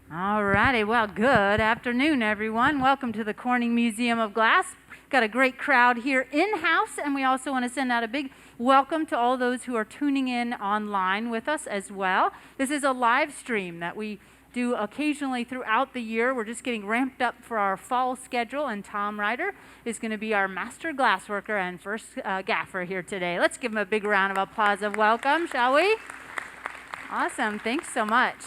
All righty, well, good afternoon, everyone. Welcome to the Corning Museum of Glass. Got a great crowd here in-house, and we also want to send out a big welcome to all those who are tuning in online with us as well. This is a live stream that we do occasionally throughout the year. We're just getting ramped up for our fall schedule, and Tom Ryder is going to be our master glassworker and first gaffer here today. Let's give him a big round of applause of welcome, shall we? Awesome, thanks so much.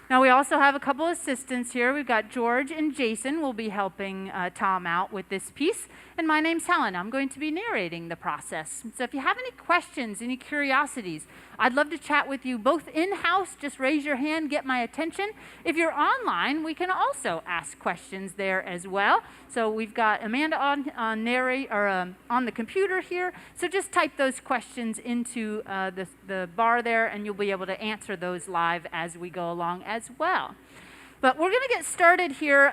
Now we also have a couple assistants here. We've got George and Jason will be helping Tom out with this piece. And my name's Helen. I'm going to be narrating the process. So if you have any questions, any curiosities, I'd love to chat with you both in-house. Just raise your hand, get my attention. If you're online, we can also ask questions there as well. So we've got Amanda on narrate or on the computer here. So just type those questions into the bar there, and you'll be able to answer those live as we go along as well. But we're going to get started here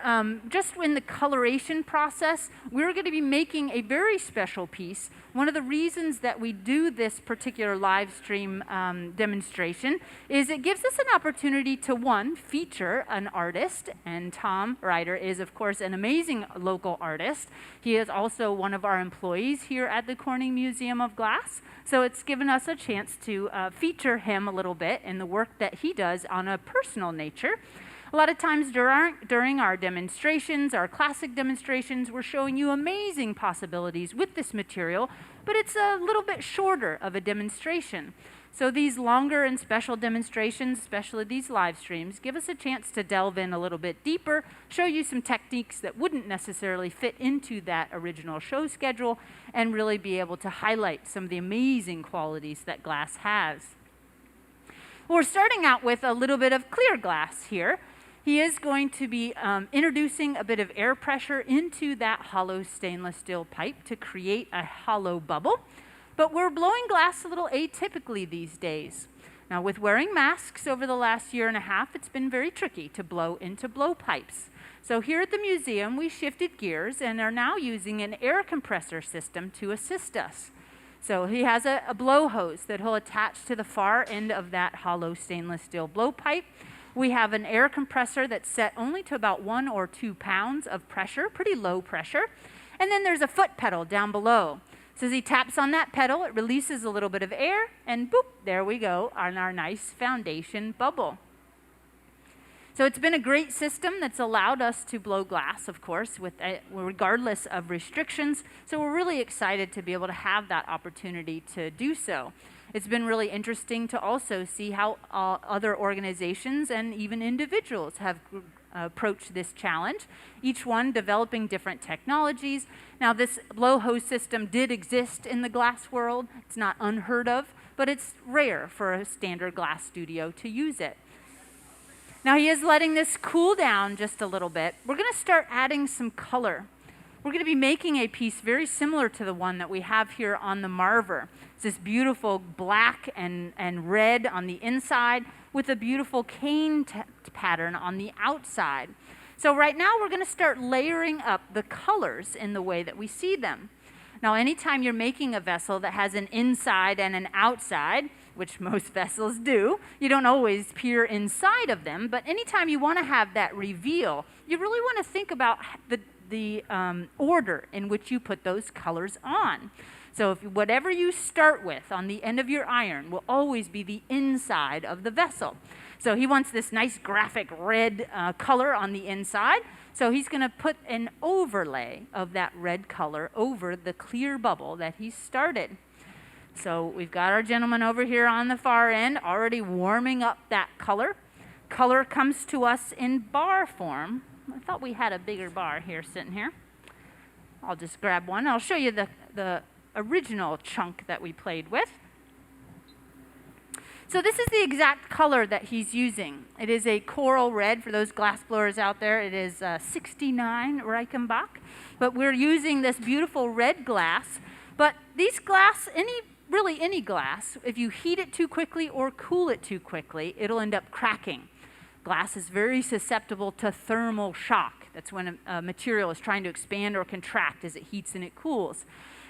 just in the coloration process. We're going to be making a very special piece. One of the reasons that we do this particular live stream demonstration is it gives us an opportunity to, one, feature an artist. And Tom Ryder is, of course, an amazing local artist. He is also one of our employees here at the Corning Museum of Glass. So it's given us a chance to feature him a little bit in the work that he does on a personal nature. A lot of times during our demonstrations, our classic demonstrations, we're showing you amazing possibilities with this material, but it's a little bit shorter of a demonstration. So these longer and special demonstrations, especially these live streams, give us a chance to delve in a little bit deeper, show you some techniques that wouldn't necessarily fit into that original show schedule, and really be able to highlight some of the amazing qualities that glass has. We're starting out with a little bit of clear glass here. He is going to be introducing a bit of air pressure into that hollow stainless steel pipe to create a hollow bubble. But we're blowing glass a little atypically these days. Now, with wearing masks over the last year and a half, it's been very tricky to blow into blowpipes. So here at the museum, we shifted gears and are now using an air compressor system to assist us. So he has a blow hose that he'll attach to the far end of that hollow stainless steel blowpipe. We have an air compressor that's set only to about 1 or 2 pounds of pressure, pretty low pressure. And then there's a foot pedal down below. So as he taps on that pedal, it releases a little bit of air, and boop, there we go on our nice foundation bubble. So it's been a great system that's allowed us to blow glass, of course, regardless of restrictions. So we're really excited to be able to have that opportunity to do so. It's been really interesting to also see how other organizations and even individuals have approached this challenge, each one developing different technologies. Now, this blow hose system did exist in the glass world. It's not unheard of, but it's rare for a standard glass studio to use it. Now, he is letting this cool down just a little bit. We're going to start adding some color. We're going to be making a piece very similar to the one that we have here on the Marver. It's this beautiful black and red on the inside with a beautiful cane pattern on the outside. So right now we're going to start layering up the colors in the way that we see them. Now, anytime you're making a vessel that has an inside and an outside, which most vessels do, you don't always peer inside of them, but anytime you want to have that reveal, you really want to think about the order in which you put those colors on. So if whatever you start with on the end of your iron will always be the inside of the vessel. So he wants this nice graphic red color on the inside. So he's going to put an overlay of that red color over the clear bubble that he started. So we've got our gentleman over here on the far end already warming up that color. Color comes to us in bar form. I thought we had a bigger bar here sitting here. I'll just grab one. I'll show you the original chunk that we played with. So this is the exact color that he's using. It is a coral red for those glass blowers out there. It is 69 Reichenbach. But we're using this beautiful red glass. But these glass, really any glass, if you heat it too quickly or cool it too quickly, it'll end up cracking. Glass is very susceptible to thermal shock. That's when a material is trying to expand or contract as it heats and it cools.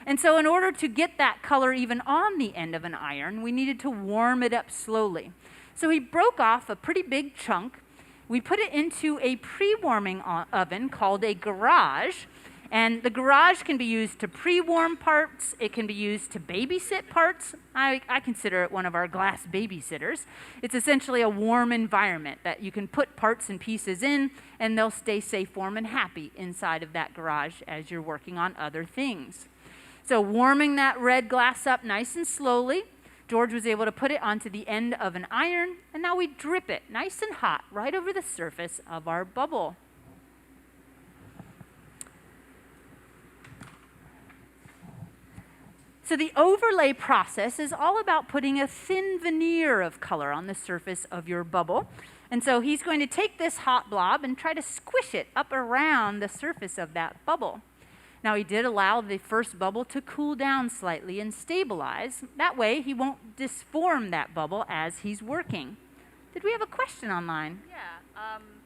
And so in order to get that color even on the end of an iron, we needed to warm it up slowly. So he broke off a pretty big chunk, We put it into a pre-warming oven called a garage. And the garage can be used to pre-warm parts. It can be used to babysit parts. I consider it one of our glass babysitters. It's essentially a warm environment that you can put parts and pieces in, and they'll stay safe, warm, and happy inside of that garage as you're working on other things. So warming that red glass up nice and slowly, George was able to put it onto the end of an iron, and now we drip it nice and hot right over the surface of our bubble. So the overlay process is all about putting a thin veneer of color on the surface of your bubble. And so he's going to take this hot blob and try to squish it up around the surface of that bubble. Now he did allow the first bubble to cool down slightly and stabilize. That way he won't disform that bubble as he's working. Did we have a question online? Yeah.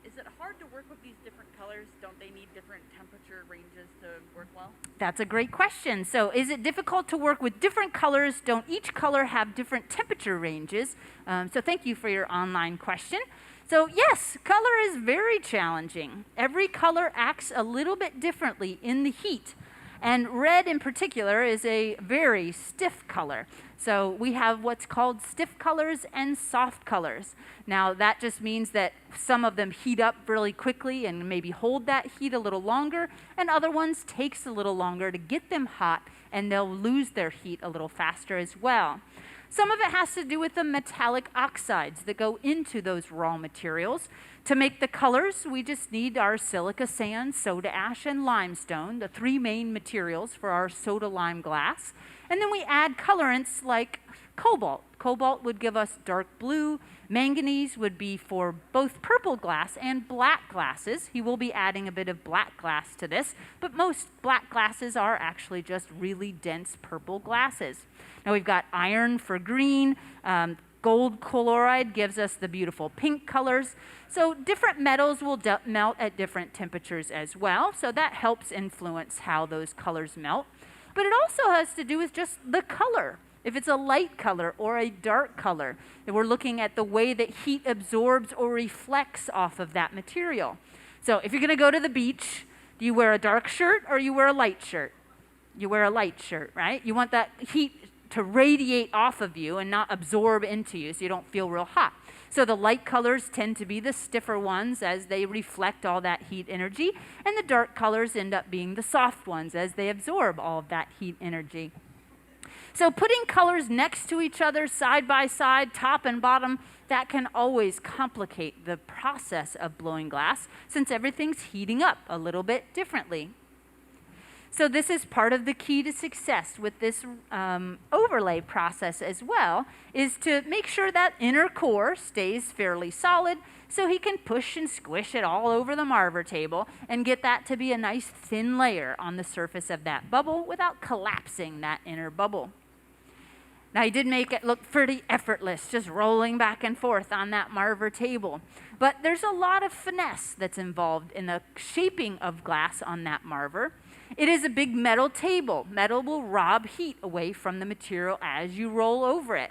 Is it hard to work with these different colors? Don't they need different temperature ranges to work well? That's a great question. So is it difficult to work with different colors? Don't each color have different temperature ranges? So thank you for your online question. So yes, color is very challenging. Every color acts a little bit differently in the heat. And red in particular is a very stiff color. So we have what's called stiff colors and soft colors. Now that just means that some of them heat up really quickly and maybe hold that heat a little longer, and other ones takes a little longer to get them hot, and they'll lose their heat a little faster as well. Some of it has to do with the metallic oxides that go into those raw materials. To make the colors, we just need our silica sand, soda ash, and limestone, the three main materials for our soda lime glass. And then we add colorants like cobalt. Cobalt would give us dark blue. Manganese would be for both purple glass and black glasses. He will be adding a bit of black glass to this, but most black glasses are actually just really dense purple glasses. Now we've got iron for green. Gold chloride gives us the beautiful pink colors. So different metals will melt at different temperatures as well. So that helps influence how those colors melt. But it also has to do with just the color. If it's a light color or a dark color, and we're looking at the way that heat absorbs or reflects off of that material. So if you're going to go to the beach, do you wear a dark shirt or you wear a light shirt? You wear a light shirt, right? You want that heat to radiate off of you and not absorb into you so you don't feel real hot. So the light colors tend to be the stiffer ones as they reflect all that heat energy, and the dark colors end up being the soft ones as they absorb all of that heat energy. So putting colors next to each other, side by side, top and bottom, that can always complicate the process of blowing glass since everything's heating up a little bit differently. So this is part of the key to success with this overlay process as well, is to make sure that inner core stays fairly solid so he can push and squish it all over the marver table and get that to be a nice thin layer on the surface of that bubble without collapsing that inner bubble. Now he did make it look pretty effortless, just rolling back and forth on that marver table. But there's a lot of finesse that's involved in the shaping of glass on that marver. It is a big metal table. Metal will rob heat away from the material as you roll over it.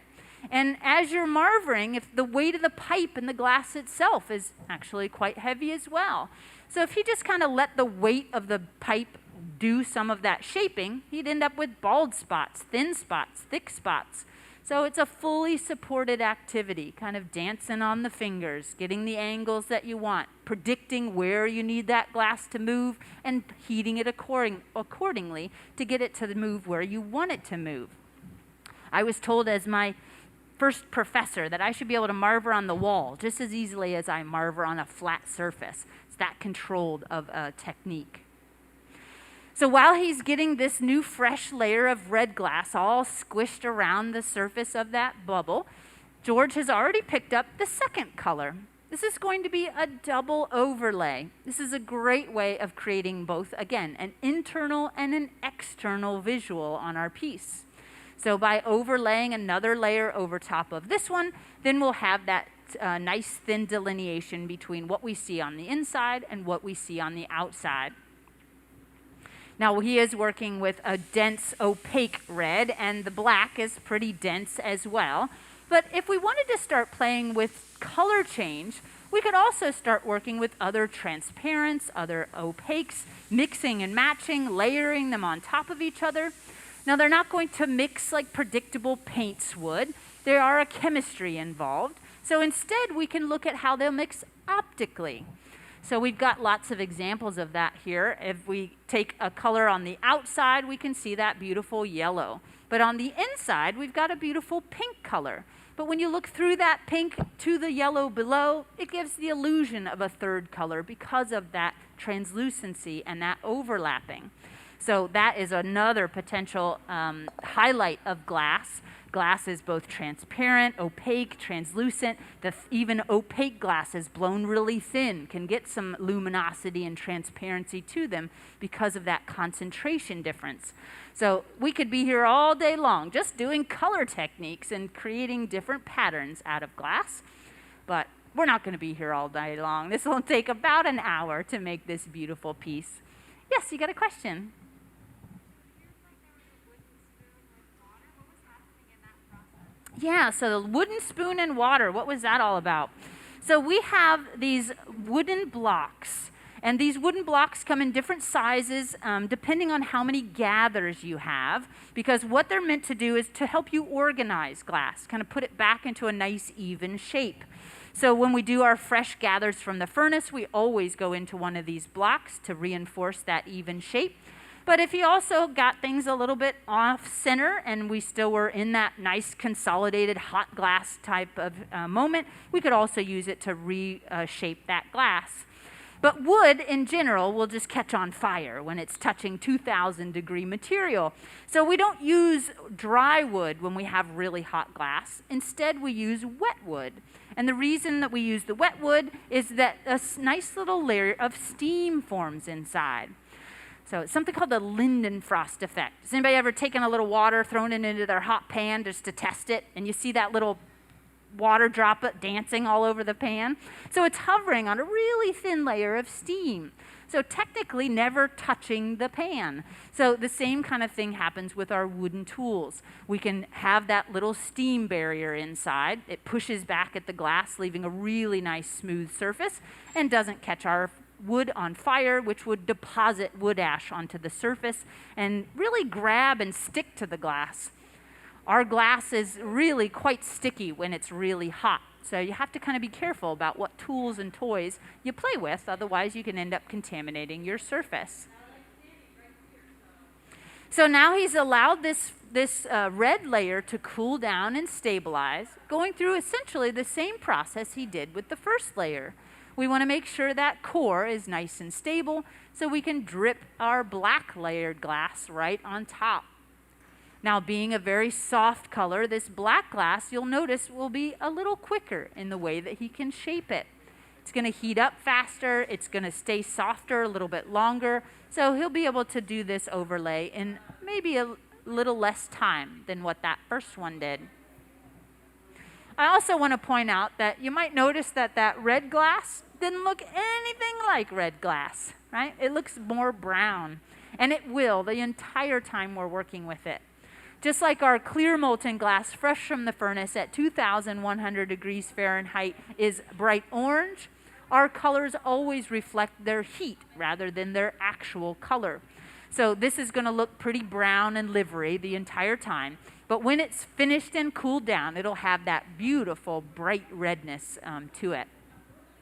And as you're marvering, if the weight of the pipe and the glass itself is actually quite heavy as well. So if you just kind of let the weight of the pipe do some of that shaping, he'd end up with bald spots, thin spots, thick spots. So it's a fully supported activity, kind of dancing on the fingers, getting the angles that you want, predicting where you need that glass to move, and heating it accordingly to get it to move where you want it to move. I was told as my first professor that I should be able to marver on the wall just as easily as I marver on a flat surface. It's that controlled of a technique. So while he's getting this new fresh layer of red glass all squished around the surface of that bubble, George has already picked up the second color. This is going to be a double overlay. This is a great way of creating both, again, an internal and an external visual on our piece. So by overlaying another layer over top of this one, then we'll have that nice thin delineation between what we see on the inside and what we see on the outside. Now he is working with a dense opaque red, and the black is pretty dense as well. But if we wanted to start playing with color change, We could also start working with other transparents, other opaques, mixing and matching, layering them on top of each other. Now, they're not going to mix like predictable paints would. There are a chemistry involved. So instead, we can look at how they'll mix optically. So we've got lots of examples of that here. If we take a color on the outside, we can see that beautiful yellow. But on the inside, we've got a beautiful pink color. But when you look through that pink to the yellow below, it gives the illusion of a third color because of that translucency and that overlapping. So that is another potential highlight of glass. Glass is both transparent, opaque, translucent. Even opaque glasses blown really thin can get some luminosity and transparency to them because of that concentration difference. So we could be here all day long just doing color techniques and creating different patterns out of glass. But we're not going to be here all day long. This will take about an hour to make this beautiful piece. Yes, you got a question? Yeah, so the wooden spoon and water, what was that all about? So we have these wooden blocks, and these wooden blocks come in different sizes depending on how many gathers you have, because what they're meant to do is to help you organize glass, kind of put it back into a nice even shape. So when we do our fresh gathers from the furnace, we always go into one of these blocks to reinforce that even shape. But if you also got things a little bit off center and we still were in that nice consolidated hot glass type of moment, we could also use it to reshape that glass. But wood in general will just catch on fire when it's touching 2,000 degree material. So we don't use dry wood when we have really hot glass. Instead, we use wet wood. And the reason that we use the wet wood is that a nice little layer of steam forms inside. So it's something called the Lindenfrost effect. Has anybody ever taken a little water, thrown it into their hot pan just to test it, and you see that little water droplet dancing all over the pan? So it's hovering on a really thin layer of steam. So technically never touching the pan. So the same kind of thing happens with our wooden tools. We can have that little steam barrier inside. It pushes back at the glass, leaving a really nice smooth surface and doesn't catch our wood on fire, which would deposit wood ash onto the surface and really grab and stick to the glass. Our glass is really quite sticky when it's really hot, so you have to kind of be careful about what tools and toys you play with, otherwise you can end up contaminating your surface. So now he's allowed this red layer to cool down and stabilize, going through essentially the same process he did with the first layer. We want to make sure that core is nice and stable so we can drip our black layered glass right on top. Now, being a very soft color, this black glass, you'll notice, will be a little quicker in the way that he can shape it. It's going to heat up faster. It's going to stay softer a little bit longer. So he'll be able to do this overlay in maybe a little less time than what that first one did. I also want to point out that you might notice that that red glass didn't look anything like red glass, right? It looks more brown, and it will the entire time we're working with it. Just like our clear molten glass fresh from the furnace at 2,100 degrees Fahrenheit is bright orange, our colors always reflect their heat rather than their actual color. So this is going to look pretty brown and livery the entire time, but when it's finished and cooled down, it'll have that beautiful bright redness to it.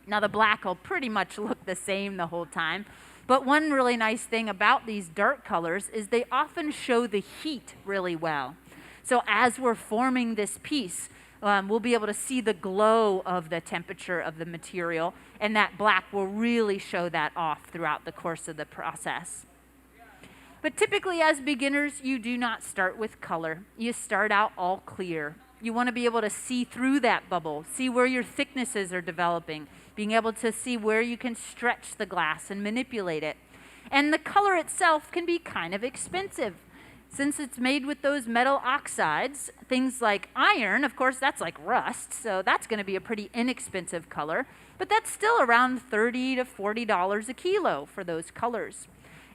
Now the black will pretty much look the same the whole time, but one really nice thing about these dark colors is they often show the heat really well. So as we're forming this piece, we'll be able to see the glow of the temperature of the material, and that black will really show that off throughout the course of the process. But typically as beginners, you do not start with color. You start out all clear. You want to be able to see through that bubble, see where your thicknesses are developing, being able to see where you can stretch the glass and manipulate it. And the color itself can be kind of expensive. Since it's made with those metal oxides, things like iron, of course, that's like rust, so that's going to be a pretty inexpensive color, but that's still around $30 to $40 a kilo for those colors.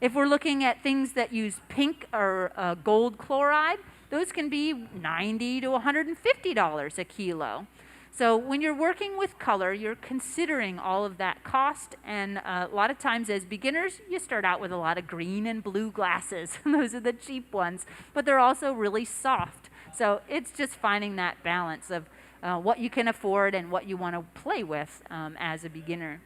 If we're looking at things that use pink or gold chloride, those can be $90 to $150 a kilo. So when you're working with color, you're considering all of that cost, and a lot of times as beginners, you start out with a lot of green and blue glasses. Those are the cheap ones, but they're also really soft. So it's just finding that balance of what you can afford and what you want to play with as a beginner.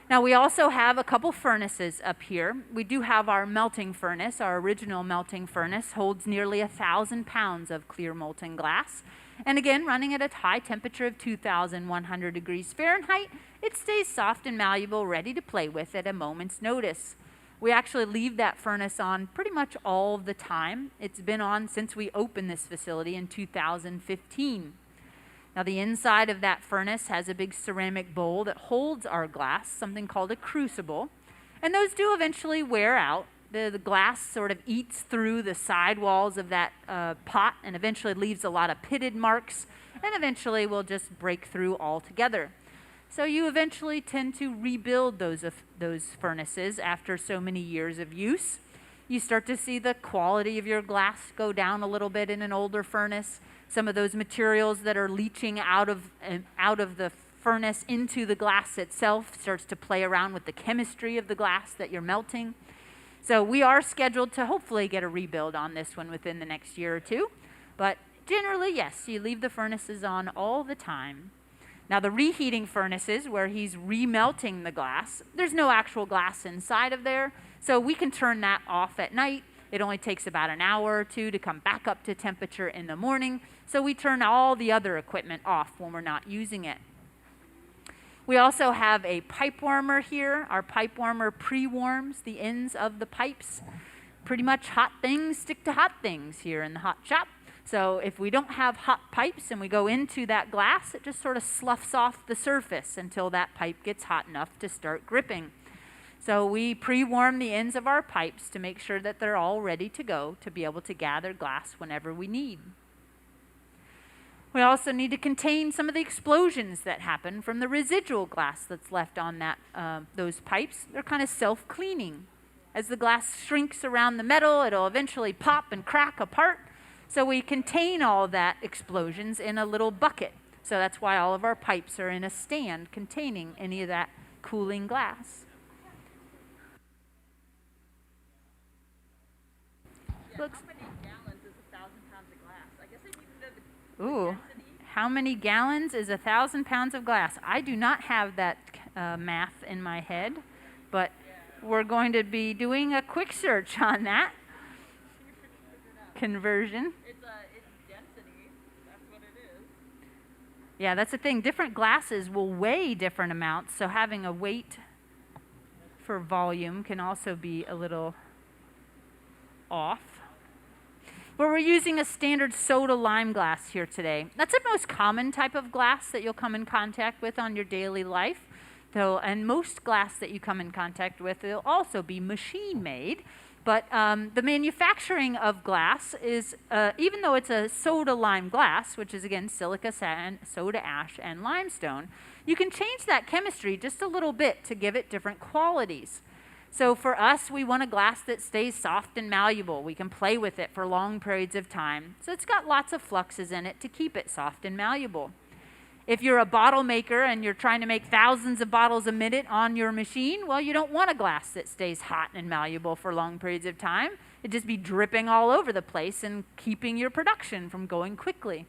Now we also have a couple furnaces up here. We do have our melting furnace. Our original melting furnace holds nearly 1,000 pounds of clear molten glass. And again, running at a high temperature of 2,100 degrees Fahrenheit, it stays soft and malleable, ready to play with at a moment's notice. We actually leave that furnace on pretty much all the time. It's been on since we opened this facility in 2015. Now the inside of that furnace has a big ceramic bowl that holds our glass, something called a crucible. And those do eventually wear out. The glass sort of eats through the side walls of that pot and eventually leaves a lot of pitted marks, and eventually will just break through altogether. So you eventually tend to rebuild those furnaces after so many years of use. You start to see the quality of your glass go down a little bit in an older furnace. Some of those materials that are leaching out of the furnace into the glass itself starts to play around with the chemistry of the glass that you're melting. So we are scheduled to hopefully get a rebuild on this one within the next year or two. But generally, yes, you leave the furnaces on all the time. Now the reheating furnaces, where he's remelting the glass, there's no actual glass inside of there, so we can turn that off at night. It only takes about an hour or two to come back up to temperature in the morning, so we turn all the other equipment off when we're not using it. We also have a pipe warmer here. Our pipe warmer pre-warms the ends of the pipes. Pretty much hot things stick to hot things here in the hot shop. So if we don't have hot pipes and we go into that glass, it just sort of sloughs off the surface until that pipe gets hot enough to start gripping. So we pre-warm the ends of our pipes to make sure that they're all ready to go to be able to gather glass whenever we need. We also need to contain some of the explosions that happen from the residual glass that's left on those pipes. They're kind of self-cleaning. As the glass shrinks around the metal, it'll eventually pop and crack apart. So we contain all that explosions in a little bucket. So that's why all of our pipes are in a stand containing any of that cooling glass. Yeah, how many gallons is 1,000 pounds of glass? I guess I need to know the Ooh, density. how many gallons is 1,000 pounds of glass? I do not have that math in my head, but we're going to be doing a quick search on that conversion. It's density. That's what it is. Yeah, that's the thing. Different glasses will weigh different amounts, so having a weight for volume can also be a little off. But we're using a standard soda lime glass here today. That's the most common type of glass that you'll come in contact with on your daily life. And most glass that you come in contact with will also be machine made. But the manufacturing of glass is, even though it's a soda lime glass, which is again silica sand, soda ash, and limestone, you can change that chemistry just a little bit to give it different qualities. So for us, we want a glass that stays soft and malleable. We can play with it for long periods of time. So it's got lots of fluxes in it to keep it soft and malleable. If you're a bottle maker and you're trying to make thousands of bottles a minute on your machine, well, you don't want a glass that stays hot and malleable for long periods of time. It'd just be dripping all over the place and keeping your production from going quickly.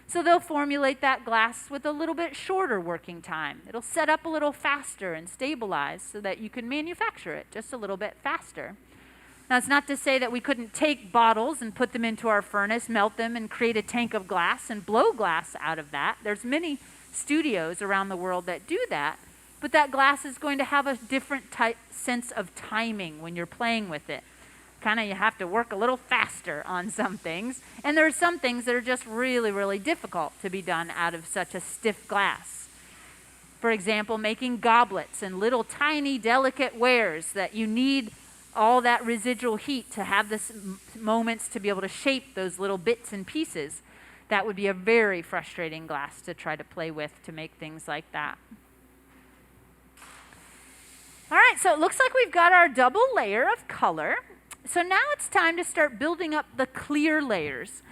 So they'll formulate that glass with a little bit shorter working time. It'll set up a little faster and stabilize so that you can manufacture it just a little bit faster. Now, it's not to say that we couldn't take bottles and put them into our furnace, melt them, and create a tank of glass and blow glass out of that. There's many studios around the world that do that, but that glass is going to have a different sense of timing when you're playing with it. You have to work a little faster on some things, and there are some things that are just really, really difficult to be done out of such a stiff glass. For example, making goblets and little tiny delicate wares that you need all that residual heat to have the moments to be able to shape those little bits and pieces. That would be a very frustrating glass to try to play with to make things like that. All right, so it looks like we've got our double layer of color. So now it's time to start building up the clear layers.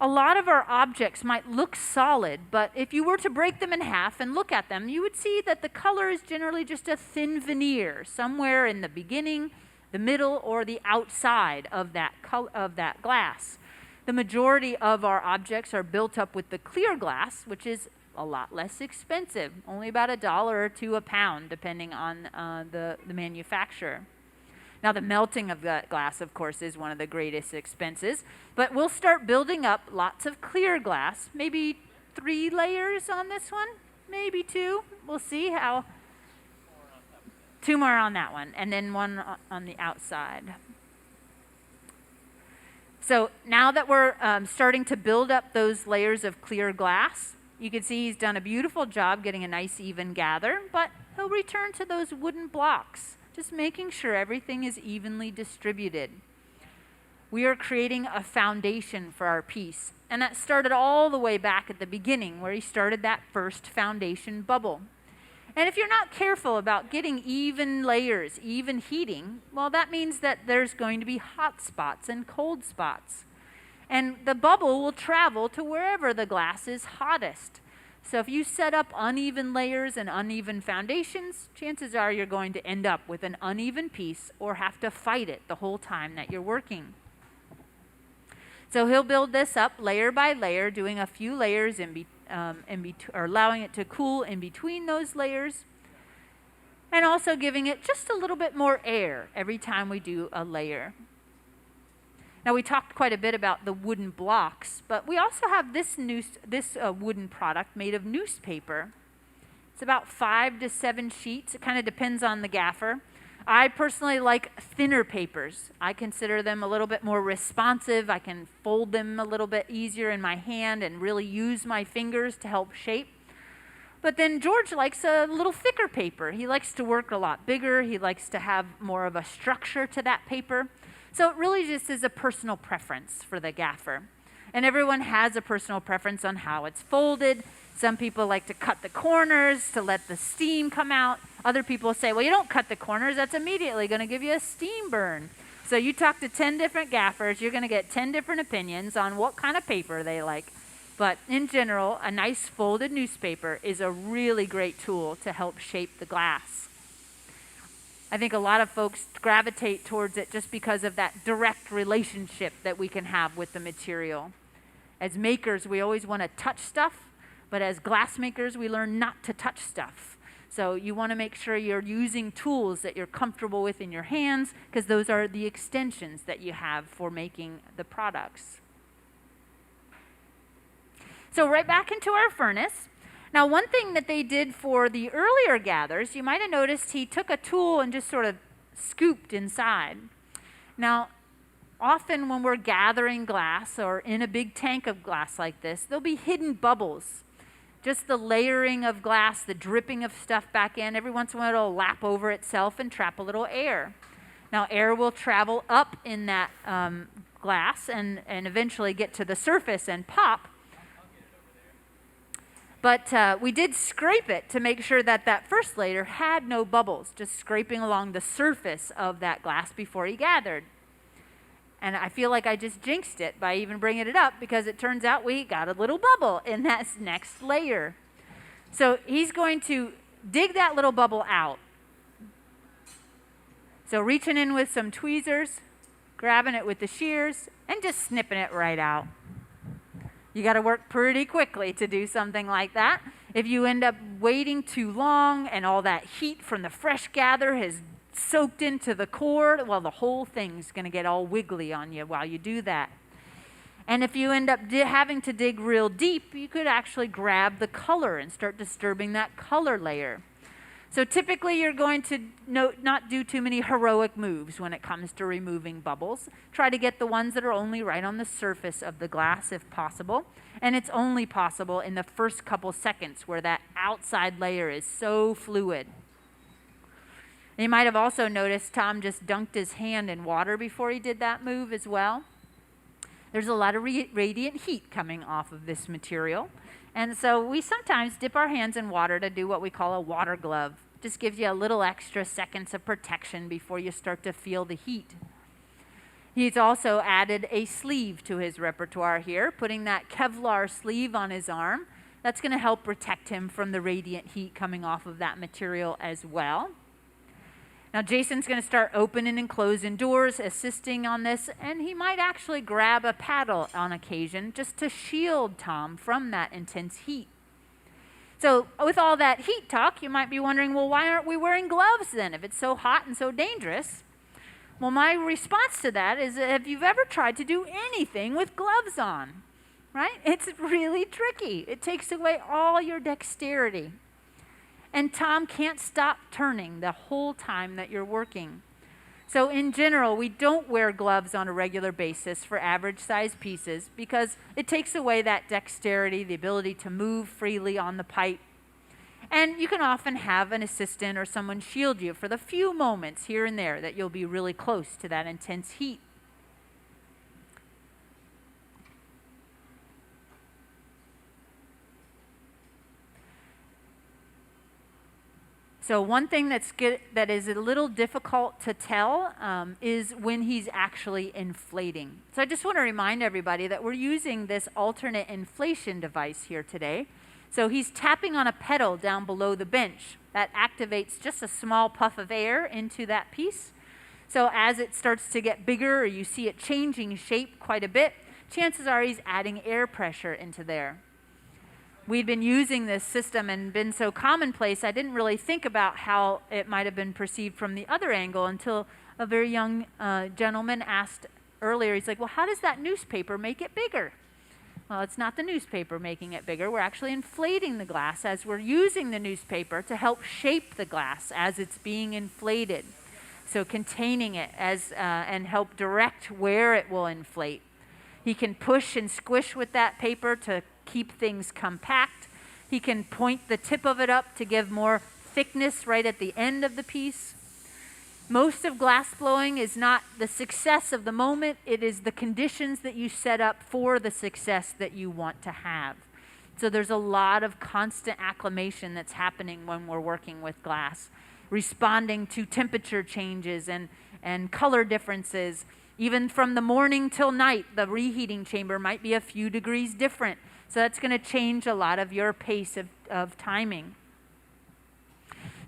a lot of our objects might look solid, but if you were to break them in half and look at them, you would see that the color is generally just a thin veneer somewhere in the beginning, the middle, or the outside of that glass. The majority of our objects are built up with the clear glass, which is a lot less expensive, only about $1 or $2 a pound, depending on the manufacturer. Now, the melting of that glass, of course, is one of the greatest expenses, but we'll start building up lots of clear glass, maybe 3 layers on this one, maybe 2. We'll see how. 2 more on that one, and then 1 on the outside. So now that we're starting to build up those layers of clear glass, you can see he's done a beautiful job getting a nice even gather, but he'll return to those wooden blocks, just making sure everything is evenly distributed. We are creating a foundation for our piece, and that started all the way back at the beginning where he started that first foundation bubble. And if you're not careful about getting even layers, even heating, well, that means that there's going to be hot spots and cold spots. And the bubble will travel to wherever the glass is hottest. So if you set up uneven layers and uneven foundations, chances are you're going to end up with an uneven piece or have to fight it the whole time that you're working. So he'll build this up layer by layer, doing a few layers or allowing it to cool in between those layers, and also giving it just a little bit more air every time we do a layer. Now, we talked quite a bit about the wooden blocks, but we also have this wooden product made of newspaper. It's about 5 to 7 sheets. It kind of depends on the gaffer. I personally like thinner papers. I consider them a little bit more responsive. I can fold them a little bit easier in my hand and really use my fingers to help shape. But then George likes a little thicker paper. He likes to work a lot bigger. He likes to have more of a structure to that paper. So it really just is a personal preference for the gaffer. And everyone has a personal preference on how it's folded. Some people like to cut the corners to let the steam come out. Other people say, well, you don't cut the corners. That's immediately going to give you a steam burn. So you talk to 10 different gaffers. You're going to get 10 different opinions on what kind of paper they like. But in general, a nice folded newspaper is a really great tool to help shape the glass. I think a lot of folks gravitate towards it just because of that direct relationship that we can have with the material. As makers, we always want to touch stuff, but as glass makers, we learn not to touch stuff. So you want to make sure you're using tools that you're comfortable with in your hands, because those are the extensions that you have for making the products. So right back into our furnace. Now, one thing that they did for the earlier gathers, you might have noticed he took a tool and just sort of scooped inside. Now, often when we're gathering glass or in a big tank of glass like this, there'll be hidden bubbles. Just the layering of glass, the dripping of stuff back in, every once in a while it'll lap over itself and trap a little air. Now, air will travel up in that glass and eventually get to the surface and pop. But we did scrape it to make sure that that first layer had no bubbles, just scraping along the surface of that glass before he gathered. And I feel like I just jinxed it by even bringing it up, because it turns out we got a little bubble in that next layer. So he's going to dig that little bubble out. So reaching in with some tweezers, grabbing it with the shears, and just snipping it right out. You got to work pretty quickly to do something like that. If you end up waiting too long and all that heat from the fresh gather has soaked into the cord, well, the whole thing's going to get all wiggly on you while you do that. And if you end up having to dig real deep, you could actually grab the color and start disturbing that color layer. So typically you're going to not do too many heroic moves when it comes to removing bubbles. Try to get the ones that are only right on the surface of the glass if possible. And it's only possible in the first couple seconds where that outside layer is so fluid. And you might have also noticed Tom just dunked his hand in water before he did that move as well. There's a lot of radiant heat coming off of this material. And so we sometimes dip our hands in water to do what we call a water glove. Just gives you a little extra seconds of protection before you start to feel the heat. He's also added a sleeve to his repertoire here, putting that Kevlar sleeve on his arm. That's going to help protect him from the radiant heat coming off of that material as well. Now Jason's going to start opening and closing doors, assisting on this, and he might actually grab a paddle on occasion just to shield Tom from that intense heat. So with all that heat talk, you might be wondering, well, why aren't we wearing gloves then if it's so hot and so dangerous? Well, my response to that is, have you ever tried to do anything with gloves on? Right? It's really tricky. It takes away all your dexterity. And Tom can't stop turning the whole time that you're working. So in general, we don't wear gloves on a regular basis for average size pieces because it takes away that dexterity, the ability to move freely on the pipe. And you can often have an assistant or someone shield you for the few moments here and there that you'll be really close to that intense heat. So one thing that is a little difficult to tell is when he's actually inflating. So I just want to remind everybody that we're using this alternate inflation device here today. So he's tapping on a pedal down below the bench. That activates just a small puff of air into that piece. So as it starts to get bigger or you see it changing shape quite a bit, chances are he's adding air pressure into there. We'd been using this system and been so commonplace, I didn't really think about how it might have been perceived from the other angle until a very young gentleman asked earlier. He's like, well, how does that newspaper make it bigger? Well, it's not the newspaper making it bigger. We're actually inflating the glass as we're using the newspaper to help shape the glass as it's being inflated. So containing it and help direct where it will inflate. He can push and squish with that paper to keep things compact. He can point the tip of it up to give more thickness right at the end of the piece. Most of glass blowing is not the success of the moment, it is the conditions that you set up for the success that you want to have. So there's a lot of constant acclimation that's happening when we're working with glass, responding to temperature changes and color differences. Even from the morning till night, the reheating chamber might be a few degrees different. So that's going to change a lot of your pace of timing.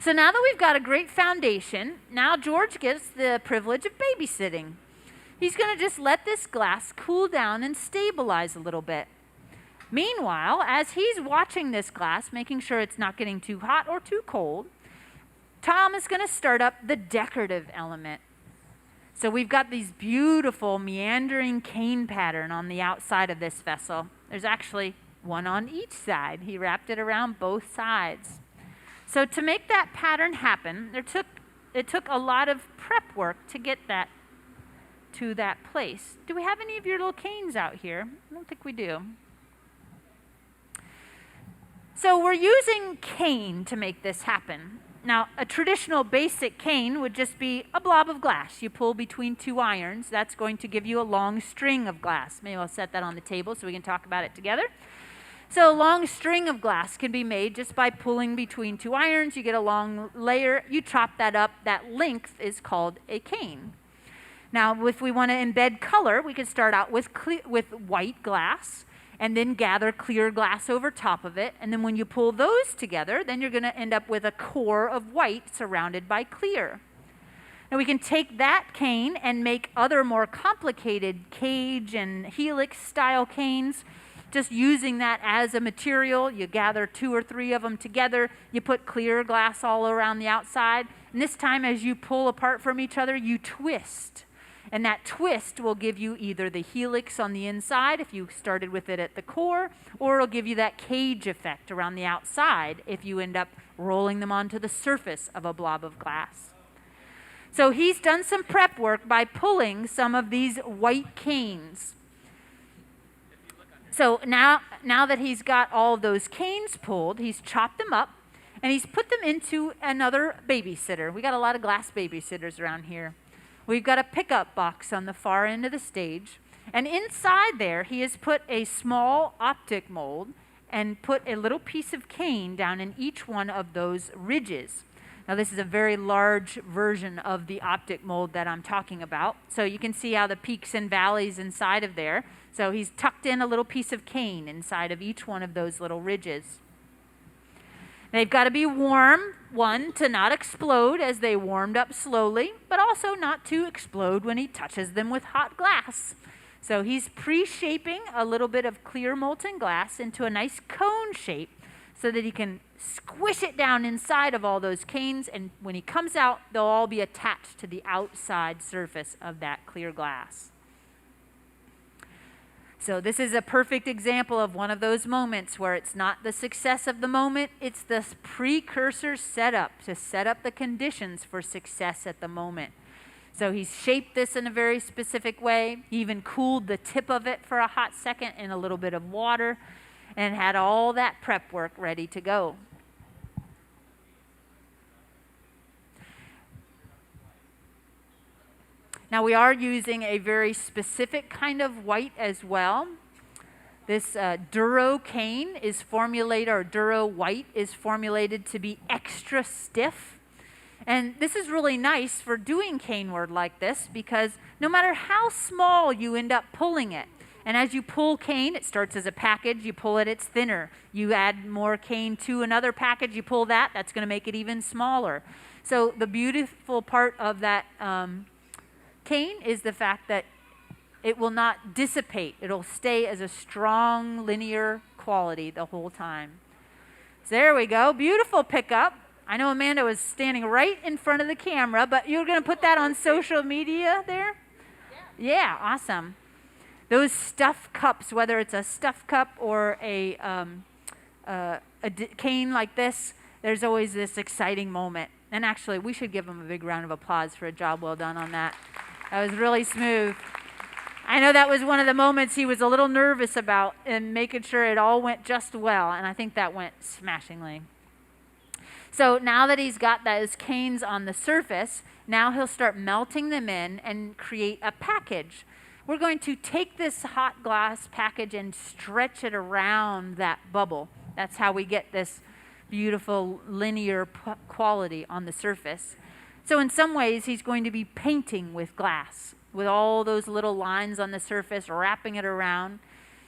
So now that we've got a great foundation, now George gets the privilege of babysitting. He's going to just let this glass cool down and stabilize a little bit. Meanwhile, as he's watching this glass, making sure it's not getting too hot or too cold, Tom is going to start up the decorative element. So we've got these beautiful meandering cane pattern on the outside of this vessel. There's actually one on each side. He wrapped it around both sides. So to make that pattern happen, it took a lot of prep work to get that to that place. Do we have any of your little canes out here? I don't think we do. So we're using cane to make this happen. Now, a traditional basic cane would just be a blob of glass. You pull between two irons. That's going to give you a long string of glass. Maybe I'll set that on the table so we can talk about it together. So a long string of glass can be made just by pulling between two irons. You get a long layer. You chop that up. That length is called a cane. Now, if we want to embed color, we could start out with white glass and then gather clear glass over top of it. And then when you pull those together, then you're going to end up with a core of white surrounded by clear. Now we can take that cane and make other more complicated cage and helix style canes, just using that as a material. You gather 2 or 3 of them together, you put clear glass all around the outside, and this time as you pull apart from each other, you twist. And that twist will give you either the helix on the inside if you started with it at the core, or it'll give you that cage effect around the outside if you end up rolling them onto the surface of a blob of glass. So he's done some prep work by pulling some of these white canes. So now that he's got all of those canes pulled, he's chopped them up and he's put them into another babysitter. We got a lot of glass babysitters around here. We've got a pickup box on the far end of the stage, and inside there he has put a small optic mold and put a little piece of cane down in each one of those ridges. Now this is a very large version of the optic mold that I'm talking about. So you can see how the peaks and valleys inside of there. So he's tucked in a little piece of cane inside of each one of those little ridges. They've got to be warm, one, to not explode as they warmed up slowly, but also not to explode when he touches them with hot glass. So he's pre-shaping a little bit of clear molten glass into a nice cone shape so that he can squish it down inside of all those canes, and when he comes out, they'll all be attached to the outside surface of that clear glass. So this is a perfect example of one of those moments where it's not the success of the moment, it's the precursor setup to set up the conditions for success at the moment. So he's shaped this in a very specific way. He even cooled the tip of it for a hot second in a little bit of water and had all that prep work ready to go. Now we are using a very specific kind of white as well. This Durocane is formulated, or Duro white is formulated to be extra stiff. And this is really nice for doing cane work like this because no matter how small you end up pulling it, and as you pull cane, it starts as a package, you pull it, it's thinner. You add more cane to another package, you pull that, that's going to make it even smaller. So the beautiful part of that cane is the fact that it will not dissipate. It'll stay as a strong linear quality the whole time. So there we go, beautiful pickup. I know Amanda was standing right in front of the camera, but you're going to put that on social media there? Yeah, awesome. Those stuff cups, whether it's a stuff cup or a cane like this, there's always this exciting moment. And actually, we should give them a big round of applause for a job well done on that. That was really smooth. I know that was one of the moments he was a little nervous about and making sure it all went just well, and I think that went smashingly. So now that he's got those canes on the surface, now he'll start melting them in and create a package. We're going to take this hot glass package and stretch it around that bubble. That's how we get this beautiful linear quality on the surface. So in some ways, he's going to be painting with glass, with all those little lines on the surface, wrapping it around.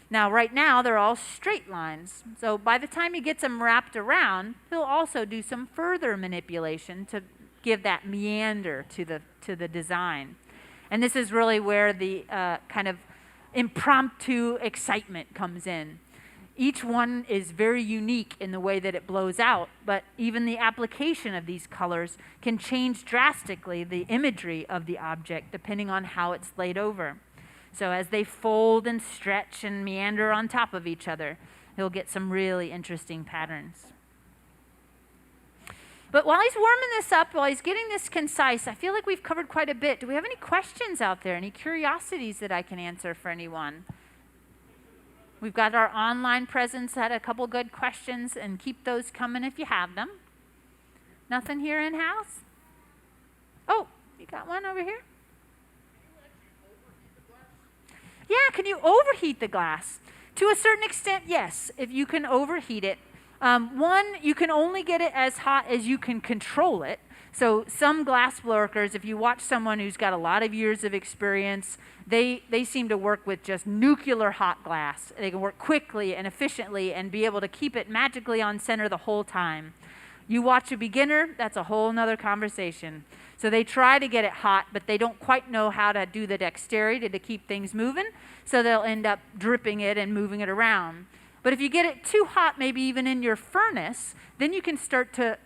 Now, right now, they're all straight lines. So by the time he gets them wrapped around, he'll also do some further manipulation to give that meander to the design. And this is really where the kind of impromptu excitement comes in. Each one is very unique in the way that it blows out, but even the application of these colors can change drastically the imagery of the object depending on how it's laid over. So as they fold and stretch and meander on top of each other, you'll get some really interesting patterns. But while he's warming this up, while he's getting this concise, I feel like we've covered quite a bit. Do we have any questions out there? Any curiosities that I can answer for anyone? We've got our online presence, had a couple good questions, and keep those coming if you have them. Nothing here in-house? Oh, you got one over here? Yeah, can you overheat the glass? To a certain extent, yes, if you can overheat it. One, you can only get it as hot as you can control it. So some glass workers, if you watch someone who's got a lot of years of experience, they seem to work with just nuclear hot glass. They can work quickly and efficiently and be able to keep it magically on center the whole time. You watch a beginner, that's a whole nother conversation. So they try to get it hot, but they don't quite know how to do the dexterity to keep things moving, so they'll end up dripping it and moving it around. But if you get it too hot, maybe even in your furnace, then you can start to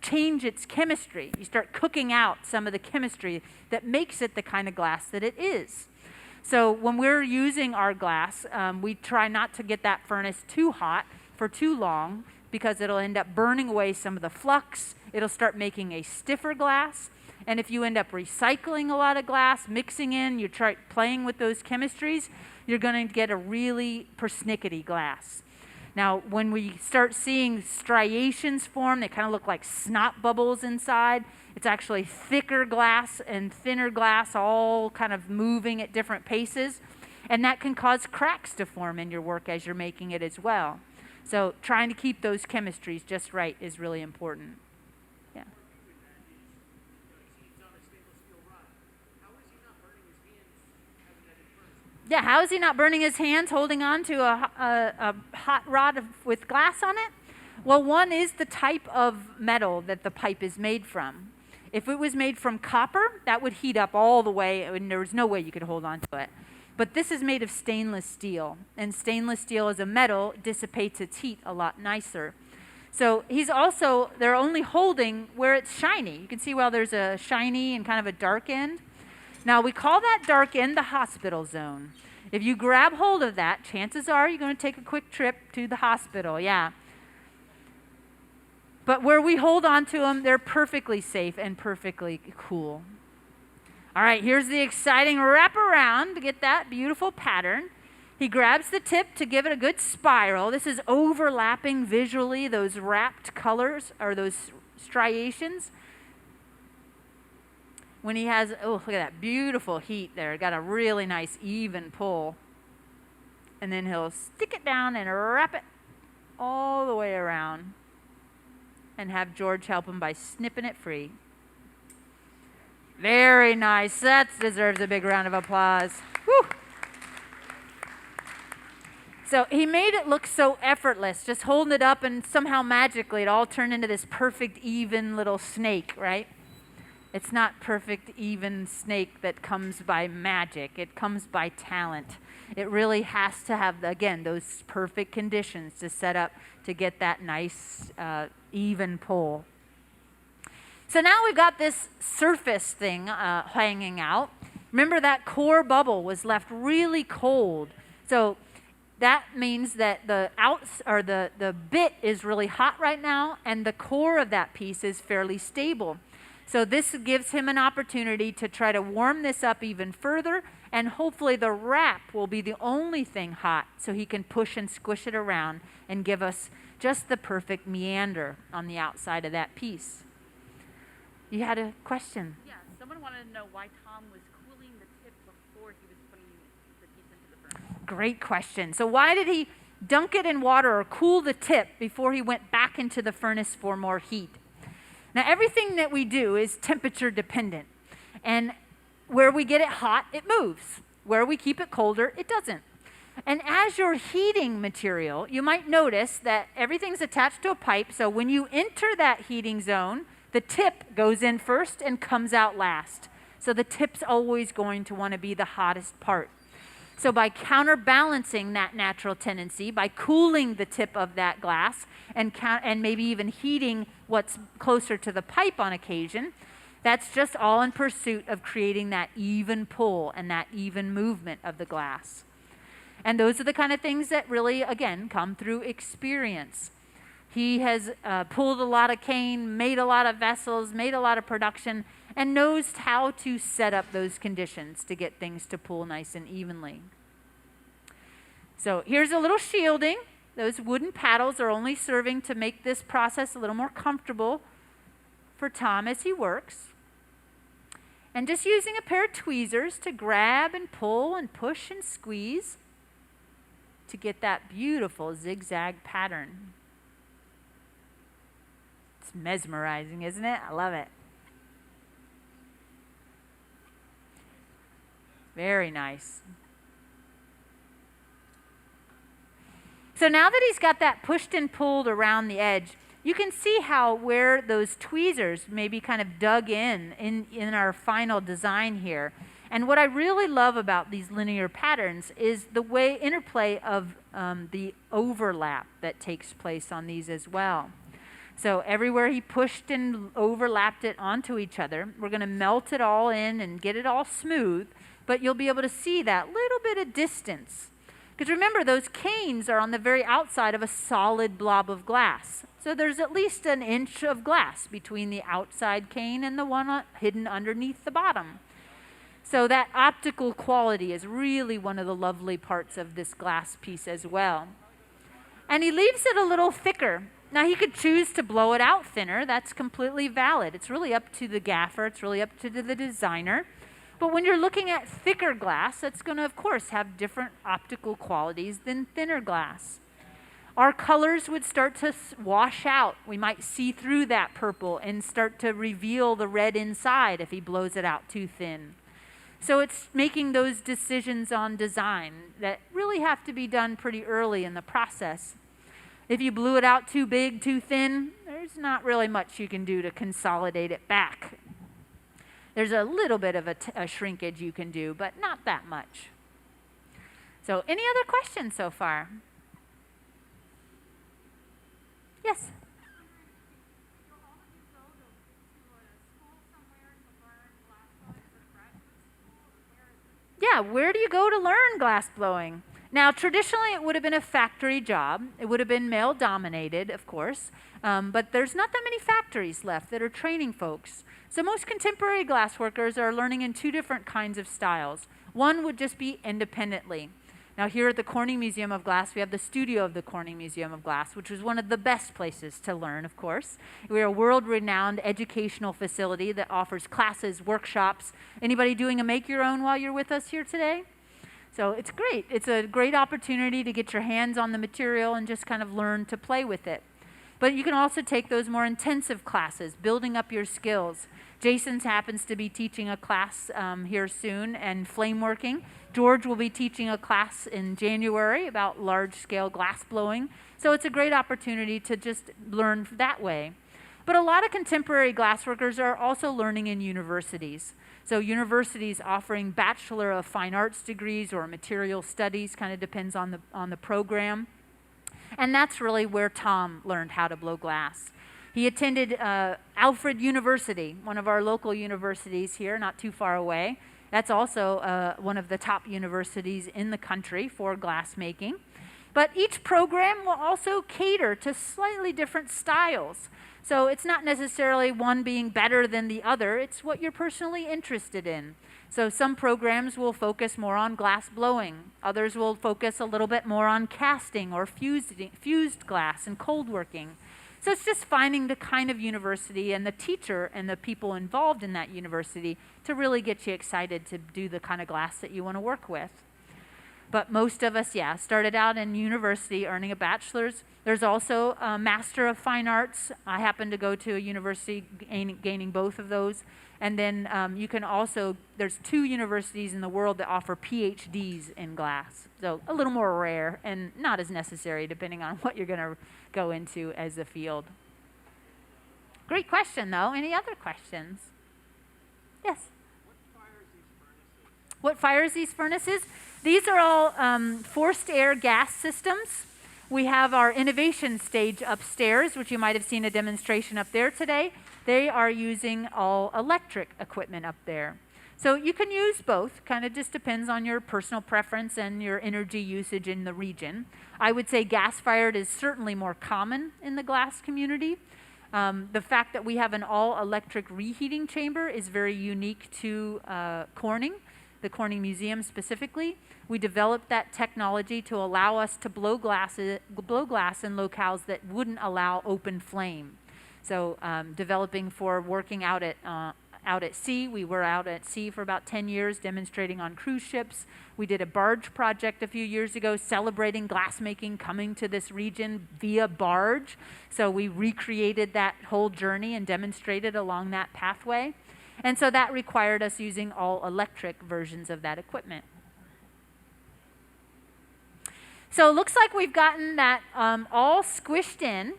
change its chemistry. You start cooking out some of the chemistry that makes it the kind of glass that it is. So when we're using our glass, we try not to get that furnace too hot for too long because it'll end up burning away some of the flux. It'll start making a stiffer glass. And if you end up recycling a lot of glass, mixing in, you try playing with those chemistries, you're going to get a really persnickety glass. Now, when we start seeing striations form, they kind of look like snot bubbles inside. It's actually thicker glass and thinner glass all kind of moving at different paces. And that can cause cracks to form in your work as you're making it as well. So trying to keep those chemistries just right is really important. Yeah. Yeah, how is he not burning his hands holding on to a hot rod with glass on it? Well, one is the type of metal that the pipe is made from. If it was made from copper, that would heat up all the way, and there was no way you could hold on to it. But this is made of stainless steel, and stainless steel as a metal dissipates its heat a lot nicer. So they're only holding where it's shiny. You can see, well, there's a shiny and kind of a dark end. Now, we call that dark end the hospital zone. If you grab hold of that, chances are you're going to take a quick trip to the hospital, yeah. But where we hold on to them, they're perfectly safe and perfectly cool. All right, here's the exciting wraparound to get that beautiful pattern. He grabs the tip to give it a good spiral. This is overlapping visually those wrapped colors or those striations. When he has, oh, look at that beautiful heat there. Got a really nice even pull. And then he'll stick it down and wrap it all the way around. And have George help him by snipping it free. Very nice. That deserves a big round of applause. Woo! So he made it look so effortless, just holding it up, and somehow magically it all turned into this perfect, even little snake, right? It's not perfect, even snake that comes by magic. It comes by talent. It really has to have, again, those perfect conditions to set up to get that nice, even pull. So now we've got this surface thing hanging out. Remember that core bubble was left really cold. So that means that the bit is really hot right now, and the core of that piece is fairly stable. So this gives him an opportunity to try to warm this up even further, and hopefully the wrap will be the only thing hot so he can push and squish it around and give us just the perfect meander on the outside of that piece. You had a question? Yeah, someone wanted to know why Tom was cooling the tip before he was putting the piece into the furnace. Great question. So why did he dunk it in water or cool the tip before he went back into the furnace for more heat? Now, everything that we do is temperature dependent. And where we get it hot, it moves. Where we keep it colder, it doesn't. And as you're heating material, you might notice that everything's attached to a pipe. So when you enter that heating zone, the tip goes in first and comes out last. So the tip's always going to want to be the hottest part. So by counterbalancing that natural tendency, by cooling the tip of that glass and maybe even heating what's closer to the pipe on occasion, that's just all in pursuit of creating that even pull and that even movement of the glass. And those are the kind of things that really, again, come through experience. He has pulled a lot of cane, made a lot of vessels, made a lot of production, and knows how to set up those conditions to get things to pull nice and evenly. So here's a little shielding. Those wooden paddles are only serving to make this process a little more comfortable for Tom as he works. And just using a pair of tweezers to grab and pull and push and squeeze to get that beautiful zigzag pattern. It's mesmerizing, isn't it? I love it. Very nice. So now that he's got that pushed and pulled around the edge, you can see how where those tweezers maybe kind of dug in our final design here. And what I really love about these linear patterns is the interplay of the overlap that takes place on these as well. So everywhere he pushed and overlapped it onto each other, we're going to melt it all in and get it all smooth, but you'll be able to see that little bit of distance. Because remember, those canes are on the very outside of a solid blob of glass. So there's at least an inch of glass between the outside cane and the one hidden underneath the bottom. So that optical quality is really one of the lovely parts of this glass piece as well. And he leaves it a little thicker. Now, he could choose to blow it out thinner. That's completely valid. It's really up to the gaffer. It's really up to the designer. But when you're looking at thicker glass, that's going to, of course, have different optical qualities than thinner glass. Our colors would start to wash out. We might see through that purple and start to reveal the red inside if he blows it out too thin. So it's making those decisions on design that really have to be done pretty early in the process. If you blew it out too big, too thin, there's not really much you can do to consolidate it back. There's a little bit of a shrinkage you can do, but not that much. So any other questions so far? Yes? Yeah, where do you go to learn glass blowing? Now, traditionally, it would have been a factory job. It would have been male-dominated, of course, but there's not that many factories left that are training folks. So most contemporary glassworkers are learning in two different kinds of styles. One would just be independently. Now, here at the Corning Museum of Glass, we have the studio of the Corning Museum of Glass, which is one of the best places to learn, of course. We are a world-renowned educational facility that offers classes, workshops. Anybody doing a make-your-own while you're with us here today? So it's great. It's a great opportunity to get your hands on the material and just kind of learn to play with it. But you can also take those more intensive classes, building up your skills. Jason's happens to be teaching a class here soon, and flame working. George will be teaching a class in January about large-scale glass blowing. So it's a great opportunity to just learn that way. But a lot of contemporary glassworkers are also learning in universities. So universities offering Bachelor of Fine Arts degrees or material studies, kind of depends on the program. And that's really where Tom learned how to blow glass. He attended Alfred University, one of our local universities here, not too far away. That's also one of the top universities in the country for glassmaking. But each program will also cater to slightly different styles. So it's not necessarily one being better than the other, it's what you're personally interested in. So some programs will focus more on glass blowing. Others will focus a little bit more on casting or fused glass and cold working. So it's just finding the kind of university and the teacher and the people involved in that university to really get you excited to do the kind of glass that you want to work with. But most of us, started out in university earning a bachelor's. There's also a Master of Fine Arts. I happen to go to a university gaining both of those. And then you can also, there's 2 universities in the world that offer PhDs in glass. So a little more rare and not as necessary depending on what you're going to go into as a field. Great question, though. Any other questions? Yes? What fires these furnaces? These are all forced air gas systems. We have our innovation stage upstairs, which you might have seen a demonstration up there today. They are using all electric equipment up there. So you can use both, kind of just depends on your personal preference and your energy usage in the region. I would say gas-fired is certainly more common in the glass community. The fact that we have an all-electric reheating chamber is very unique to Corning, the Corning Museum specifically. We developed that technology to allow us to blow glass in locales that wouldn't allow open flame. So developing for working out at sea. We were out at sea for about 10 years demonstrating on cruise ships. We did a barge project a few years ago celebrating glassmaking coming to this region via barge. So we recreated that whole journey and demonstrated along that pathway. And so that required us using all electric versions of that equipment. So it looks like we've gotten that all squished in.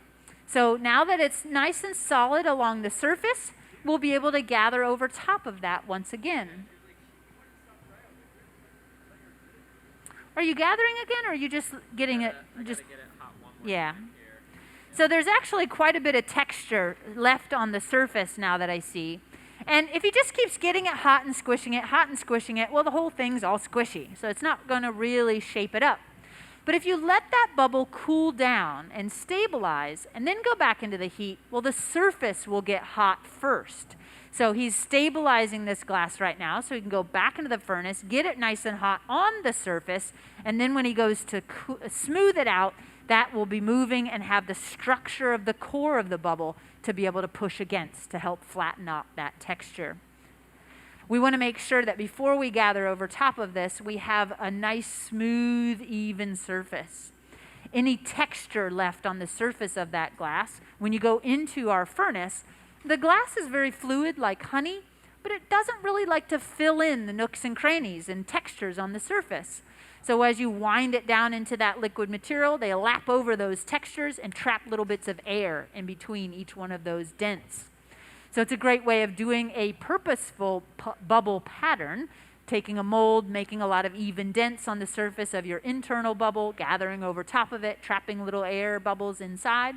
So now that it's nice and solid along the surface, we'll be able to gather over top of that once again. Are you gathering again, or are you just getting it? Yeah. So there's actually quite a bit of texture left on the surface now that I see. And if he just keeps getting it hot and squishing it, well, the whole thing's all squishy. So it's not going to really shape it up. But if you let that bubble cool down and stabilize and then go back into the heat, well, the surface will get hot first. So he's stabilizing this glass right now so he can go back into the furnace, get it nice and hot on the surface, and then when he goes to smooth it out, that will be moving and have the structure of the core of the bubble to be able to push against to help flatten out that texture. We want to make sure that before we gather over top of this, we have a nice, smooth, even surface. Any texture left on the surface of that glass, when you go into our furnace, the glass is very fluid like honey. but it doesn't really like to fill in the nooks and crannies and textures on the surface. So as you wind it down into that liquid material, they lap over those textures and trap little bits of air in between each one of those dents. So it's a great way of doing a purposeful bubble pattern, taking a mold, making a lot of even dents on the surface of your internal bubble, gathering over top of it, trapping little air bubbles inside.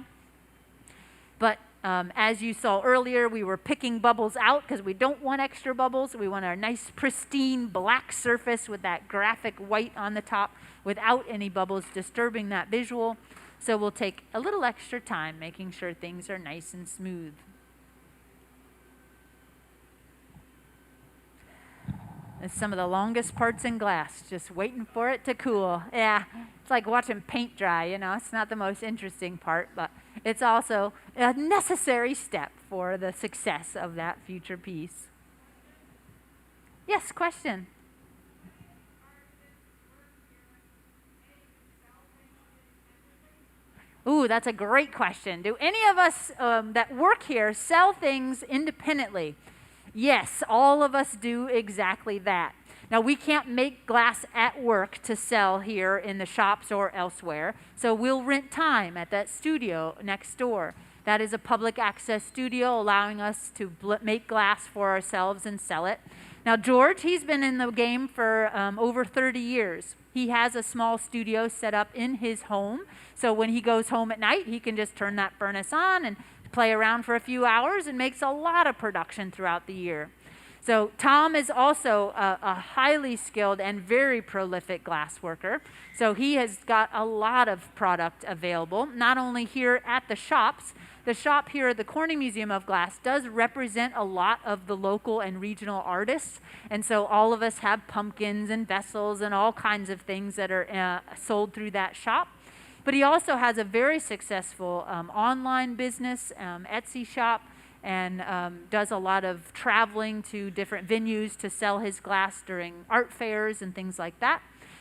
But as you saw earlier, we were picking bubbles out because we don't want extra bubbles. We want our nice, pristine black surface with that graphic white on the top without any bubbles disturbing that visual. So we'll take a little extra time making sure things are nice and smooth. It's some of the longest parts in glass, just waiting for it to cool. Yeah, it's like watching paint dry, you know. It's not the most interesting part, but it's also a necessary step for the success of that future piece. Yes, question? Ooh, that's a great question. Do any of us that work here sell things independently? Yes, all of us do exactly that. Now, we can't make glass at work to sell here in the shops or elsewhere, so we'll rent time at that studio next door. That is a public access studio allowing us to make glass for ourselves and sell it. Now, George, he's been in the game for over 30 years. He has a small studio set up in his home, so when he goes home at night, he can just turn that furnace on and play around for a few hours and makes a lot of production throughout the year. So Tom is also a highly skilled and very prolific glass worker. So he has got a lot of product available, not only here at the shops. The shop here at the Corning Museum of Glass does represent a lot of the local and regional artists. And so all of us have pumpkins and vessels and all kinds of things that are sold through that shop. But he also has a very successful online business, Etsy shop, and does a lot of traveling to different venues to sell his glass during art fairs and things like that.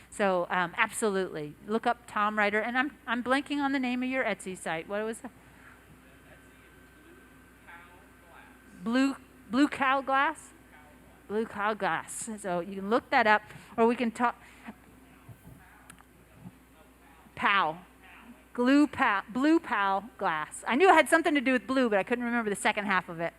So absolutely, look up Tom Ryder. And I'm blanking on the name of your Etsy site. What was that? Blue Cow Glass? Blue Cow Glass. So you can look that up, or we can talk. Blue Pow Glass. I knew it had something to do with blue, but I couldn't remember the second half of it.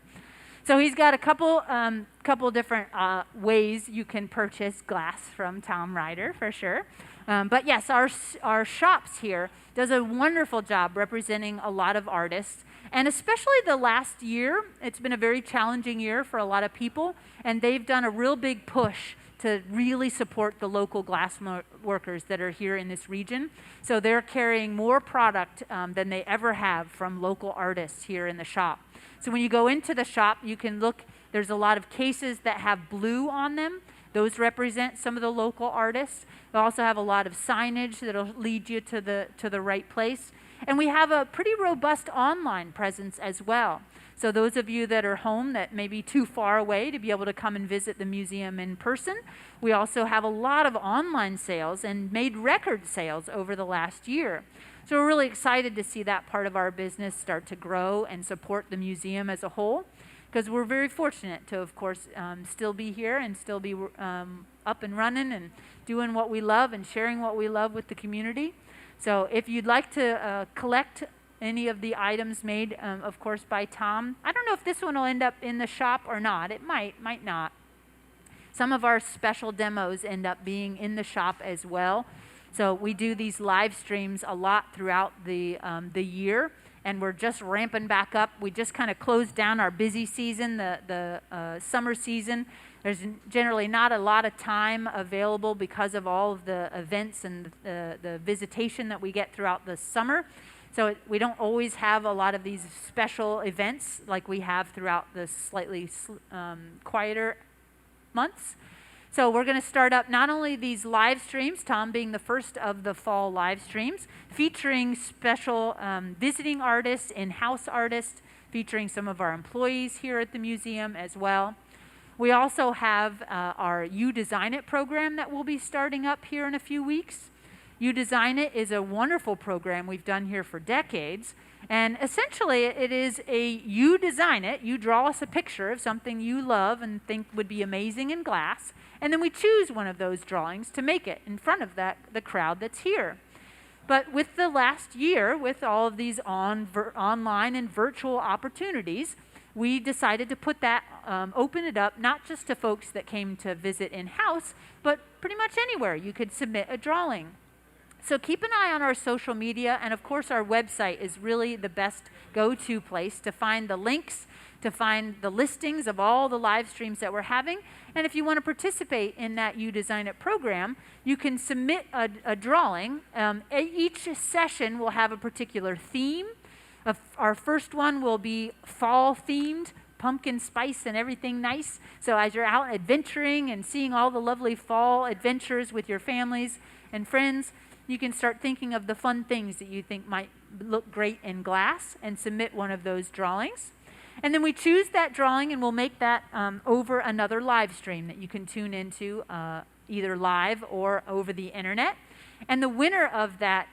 So he's got a couple different ways you can purchase glass from Tom Ryder, for sure. But yes, our shops here does a wonderful job representing a lot of artists. And especially the last year, it's been a very challenging year for a lot of people, and they've done a real big push to really support the local glass workers that are here in this region. So they're carrying more product than they ever have from local artists here in the shop. So when you go into the shop, you can look, there's a lot of cases that have blue on them. Those represent some of the local artists. We also have a lot of signage that'll lead you to the right place. And we have a pretty robust online presence as well. So those of you that are home that may be too far away to be able to come and visit the museum in person, we also have a lot of online sales and made record sales over the last year. So we're really excited to see that part of our business start to grow and support the museum as a whole, because we're very fortunate to, of course, still be here and still be up and running and doing what we love and sharing what we love with the community. So if you'd like to collect any of the items made, of course, by Tom. I don't know if this one will end up in the shop or not. It might not. Some of our special demos end up being in the shop as well. So we do these live streams a lot throughout the year, and we're just ramping back up. We just kind of closed down our busy season, the summer season. There's generally not a lot of time available because of all of the events and the visitation that we get throughout the summer. So we don't always have a lot of these special events like we have throughout the slightly quieter months. So we're going to start up not only these live streams, Tom being the first of the fall live streams, featuring special visiting artists, in-house artists, featuring some of our employees here at the museum as well. We also have our You Design It program that will be starting up here in a few weeks. You Design It is a wonderful program we've done here for decades. And essentially, it is you design it, you draw us a picture of something you love and think would be amazing in glass, and then we choose one of those drawings to make it in front of the crowd that's here. But with the last year, with all of these online and virtual opportunities, we decided to put that, open it up, not just to folks that came to visit in-house, but pretty much anywhere you could submit a drawing. So keep an eye on our social media, and of course our website is really the best go-to place to find the links, to find the listings of all the live streams that we're having. And if you want to participate in that You Design It program, you can submit a drawing. Each session will have a particular theme. Our first one will be fall themed, pumpkin spice and everything nice. So as you're out adventuring and seeing all the lovely fall adventures with your families and friends, you can start thinking of the fun things that you think might look great in glass and submit one of those drawings. And then we choose that drawing and we'll make that over another live stream that you can tune into either live or over the internet. And the winner of that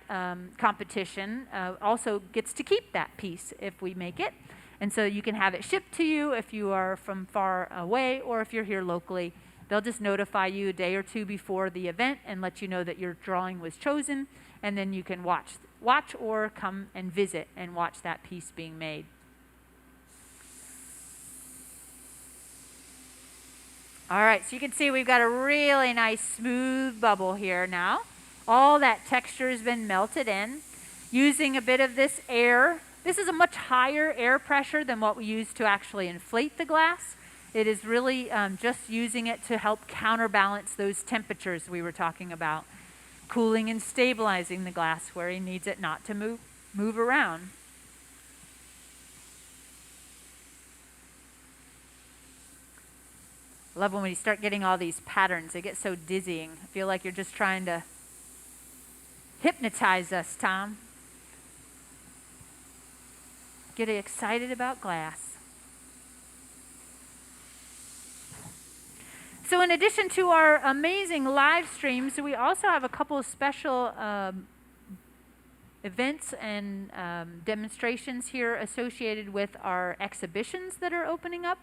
competition also gets to keep that piece if we make it. And so you can have it shipped to you if you are from far away or if you're here locally. They'll just notify you a day or two before the event and let you know that your drawing was chosen, and then you can watch or come and visit and watch that piece being made. All right, so you can see we've got a really nice smooth bubble here now. All that texture has been melted in. Using a bit of this air, this is a much higher air pressure than what we use to actually inflate the glass. It is really just using it to help counterbalance those temperatures we were talking about, cooling and stabilizing the glass where he needs it not to move around. I love when you start getting all these patterns. They get so dizzying. I feel like you're just trying to hypnotize us, Tom. Get excited about glass. So in addition to our amazing live streams, we also have a couple of special events and demonstrations here associated with our exhibitions that are opening up.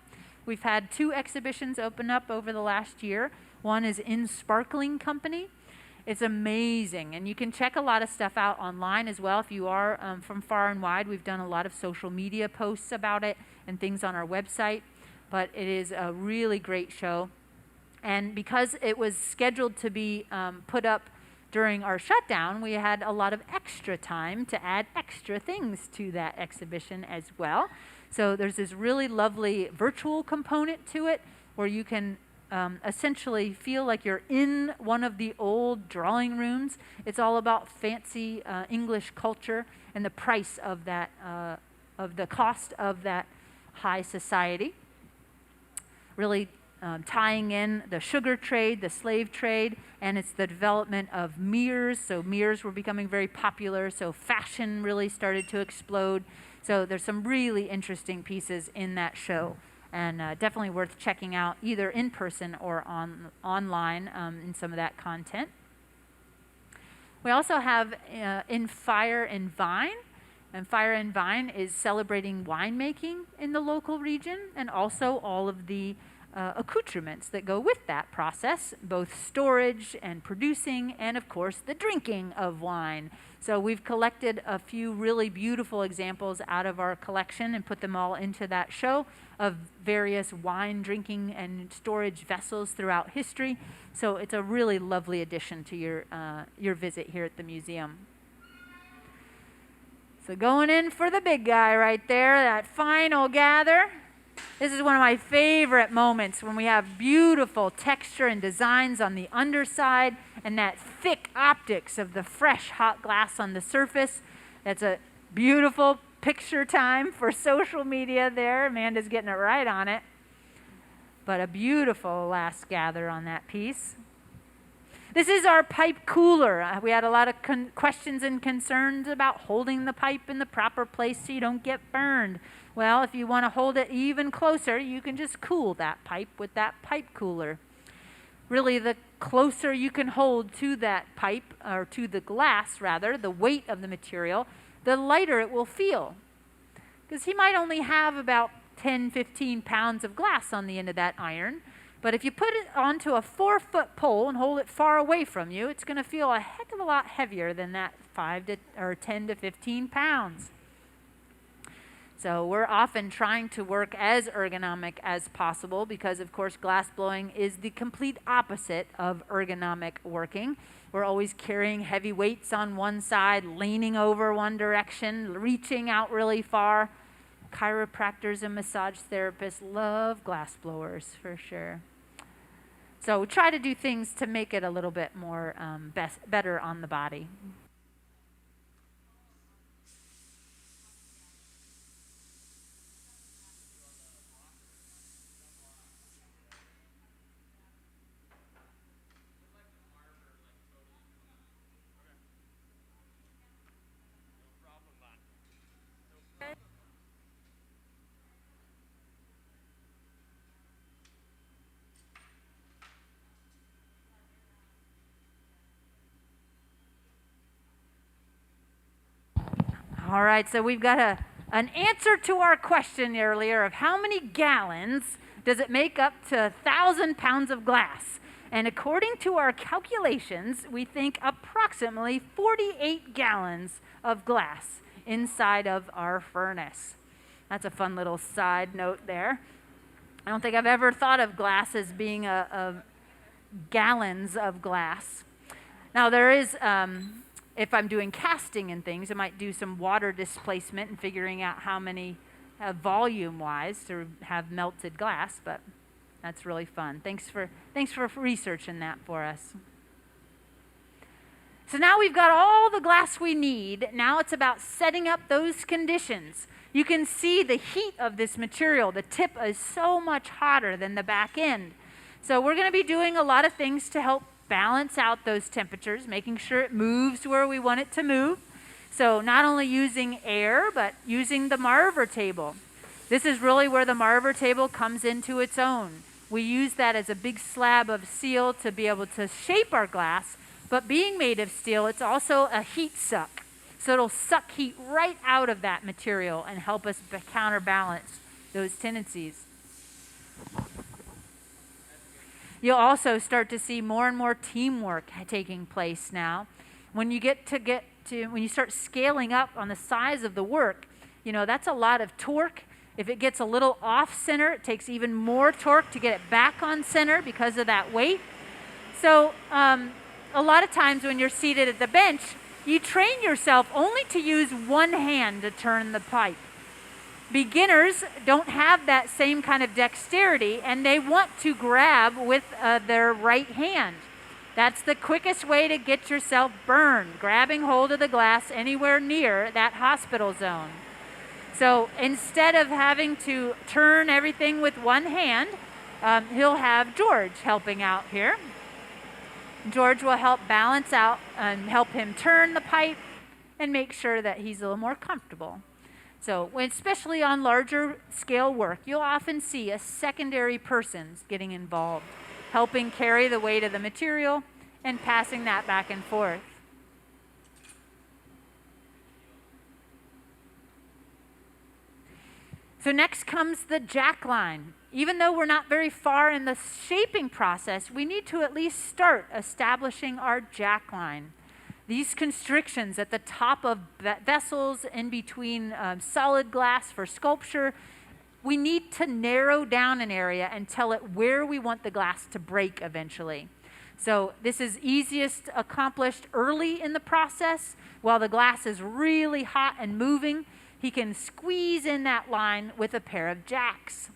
We've had 2 exhibitions open up over the last year. One is in Sparkling Company. It's amazing, and you can check a lot of stuff out online as well. If you are from far and wide, we've done a lot of social media posts about it and things on our website, but it is a really great show. And because it was scheduled to be put up during our shutdown, we had a lot of extra time to add extra things to that exhibition as well. So there's this really lovely virtual component to it where you can essentially feel like you're in one of the old drawing rooms. It's all about fancy English culture and the price of that, of the cost of that high society. Really tying in the sugar trade, the slave trade, and it's the development of mirrors. So mirrors were becoming very popular, so fashion really started to explode. So there's some really interesting pieces in that show, and definitely worth checking out either in person or online in some of that content. We also have in Fire and Vine, and Fire and Vine is celebrating winemaking in the local region and also all of the accoutrements that go with that process, both storage and producing, and of course the drinking of wine. So we've collected a few really beautiful examples out of our collection and put them all into that show of various wine drinking and storage vessels throughout history. So it's a really lovely addition to your visit here at the museum. So going in for the big guy right there, that final gather. This is one of my favorite moments when we have beautiful texture and designs on the underside and that thick optics of the fresh hot glass on the surface. That's a beautiful picture time for social media there. Amanda's getting it right on it. But a beautiful last gather on that piece. This is our pipe cooler. We had a lot of questions and concerns about holding the pipe in the proper place so you don't get burned. Well, if you want to hold it even closer, you can just cool that pipe with that pipe cooler. Really, the closer you can hold to that pipe, or to the glass rather, the weight of the material, the lighter it will feel. Because he might only have about 10, 15 pounds of glass on the end of that iron, but if you put it onto a 4-foot pole and hold it far away from you, it's going to feel a heck of a lot heavier than that 10 to 15 pounds. So we're often trying to work as ergonomic as possible because, of course, glass blowing is the complete opposite of ergonomic working. We're always carrying heavy weights on one side, leaning over one direction, reaching out really far. Chiropractors and massage therapists love glass blowers for sure. So we try to do things to make it a little bit more better on the body. All right, so we've got an answer to our question earlier of how many gallons does it make up to 1,000 pounds of glass? And according to our calculations, we think approximately 48 gallons of glass inside of our furnace. That's a fun little side note there. I don't think I've ever thought of glass as being a gallons of glass. Now there is, if I'm doing casting and things, I might do some water displacement and figuring out how many volume-wise to have melted glass, but that's really fun. Thanks for researching that for us. So now we've got all the glass we need. Now it's about setting up those conditions. You can see the heat of this material. The tip is so much hotter than the back end. So we're going to be doing a lot of things to help balance out those temperatures, making sure it moves where we want it to move. So not only using air, but using the Marver table. This is really where the Marver table comes into its own. We use that as a big slab of steel to be able to shape our glass, but being made of steel, it's also a heat suck. So it'll suck heat right out of that material and help us counterbalance those tendencies. You'll also start to see more and more teamwork taking place now. When you when you start scaling up on the size of the work, that's a lot of torque. If it gets a little off center, it takes even more torque to get it back on center because of that weight. So a lot of times when you're seated at the bench, you train yourself only to use one hand to turn the pipe. Beginners don't have that same kind of dexterity, and they want to grab with their right hand. That's the quickest way to get yourself burned, grabbing hold of the glass anywhere near that hospital zone. So instead of having to turn everything with one hand, he'll have George helping out here. George will help balance out and help him turn the pipe and make sure that he's a little more comfortable. So especially on larger scale work, you'll often see a secondary person getting involved, helping carry the weight of the material and passing that back and forth. So next comes the jack line. Even though we're not very far in the shaping process, we need to at least start establishing our jack line. These constrictions at the top of vessels, in between solid glass for sculpture, we need to narrow down an area and tell it where we want the glass to break eventually. So this is easiest accomplished early in the process. While the glass is really hot and moving, he can squeeze in that line with a pair of jacks.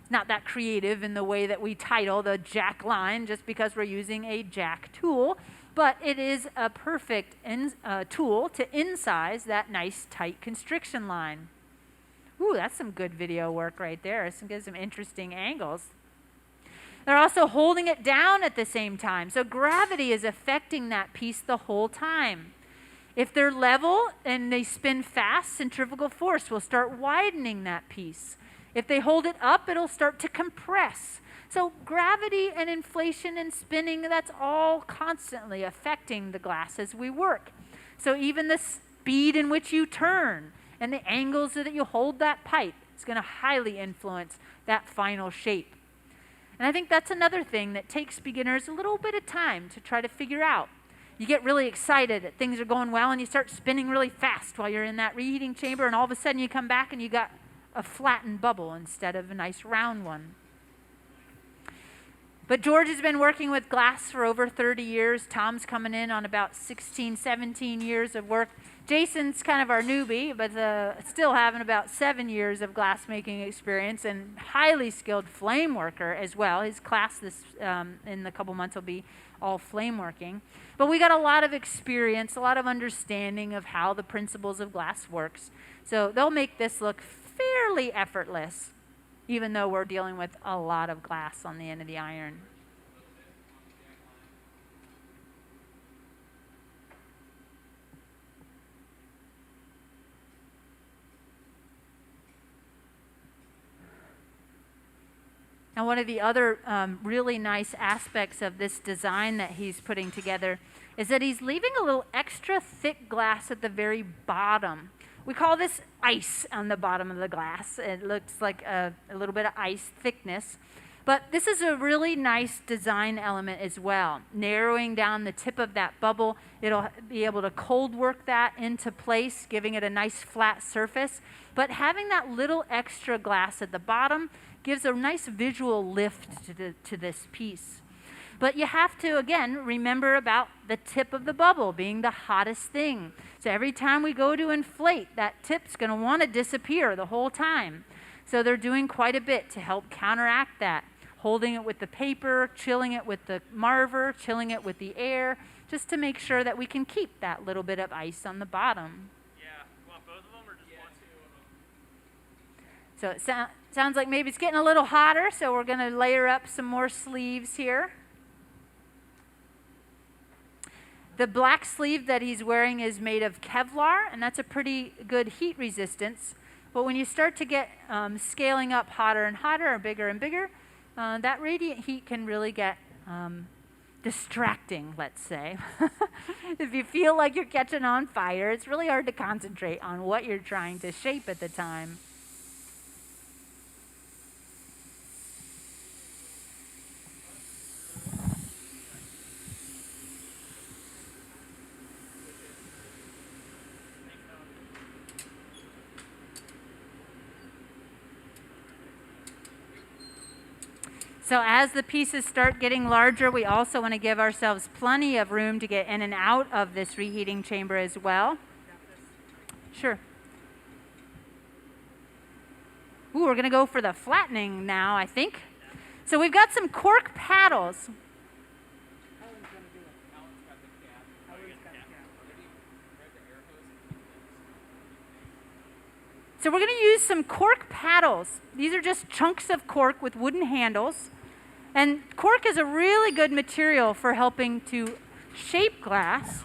It's not that creative in the way that we title the jack line just because we're using a jack tool, but it is a perfect tool to incise that nice tight constriction line. Ooh, that's some good video work right there. Gives some interesting angles. They're also holding it down at the same time, so gravity is affecting that piece the whole time. If they're level and they spin fast, centrifugal force will start widening that piece. If they hold it up, it'll start to compress. So gravity and inflation and spinning, that's all constantly affecting the glass as we work. So even the speed in which you turn and the angles that you hold that pipe is going to highly influence that final shape. And I think that's another thing that takes beginners a little bit of time to try to figure out. You get really excited that things are going well and you start spinning really fast while you're in that reheating chamber, and all of a sudden you come back and you got a flattened bubble instead of a nice round one. But George has been working with glass for over 30 years. Tom's coming in on about 16, 17 years of work. Jason's kind of our newbie, but still having about 7 years of glassmaking experience and highly skilled flame worker as well. His class in a couple months will be all flame working. But we got a lot of experience, a lot of understanding of how the principles of glass works. So they'll make this look fairly effortless, even though we're dealing with a lot of glass on the end of the iron. Now, one of the other really nice aspects of this design that he's putting together is that he's leaving a little extra thick glass at the very bottom. We call this ice on the bottom of the glass. It looks like a little bit of ice thickness. But this is a really nice design element as well. Narrowing down the tip of that bubble, it'll be able to cold work that into place, giving it a nice flat surface. But having that little extra glass at the bottom gives a nice visual lift to this piece. But you have to, again, remember about the tip of the bubble being the hottest thing. So every time we go to inflate, that tip's going to want to disappear the whole time. So they're doing quite a bit to help counteract that. Holding it with the paper, chilling it with the marver, chilling it with the air, just to make sure that we can keep that little bit of ice on the bottom. Yeah, you want both of them or just one? So it sounds like maybe it's getting a little hotter, so we're going to layer up some more sleeves here. The black sleeve that he's wearing is made of Kevlar, and that's a pretty good heat resistance. But when you start to get scaling up hotter and hotter, or bigger and bigger, that radiant heat can really get distracting, let's say. If you feel like you're catching on fire, it's really hard to concentrate on what you're trying to shape at the time. So as the pieces start getting larger, we also want to give ourselves plenty of room to get in and out of this reheating chamber as well. Sure. Ooh, we're going to go for the flattening now, I think. So we've got some cork paddles. So we're going to use some cork paddles. These are just chunks of cork with wooden handles. And cork is a really good material for helping to shape glass.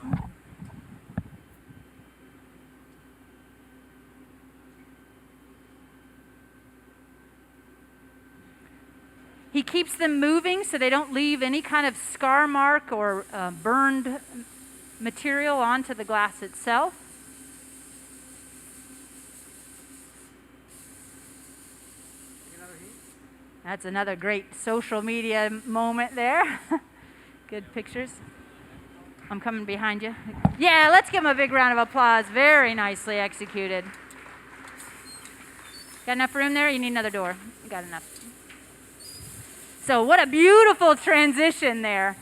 He keeps them moving so they don't leave any kind of scar mark or burned material onto the glass itself. That's another great social media moment there. Good pictures. I'm coming behind you. Yeah, let's give him a big round of applause. Very nicely executed. Got enough room there? You need another door. You got enough. So what a beautiful transition there.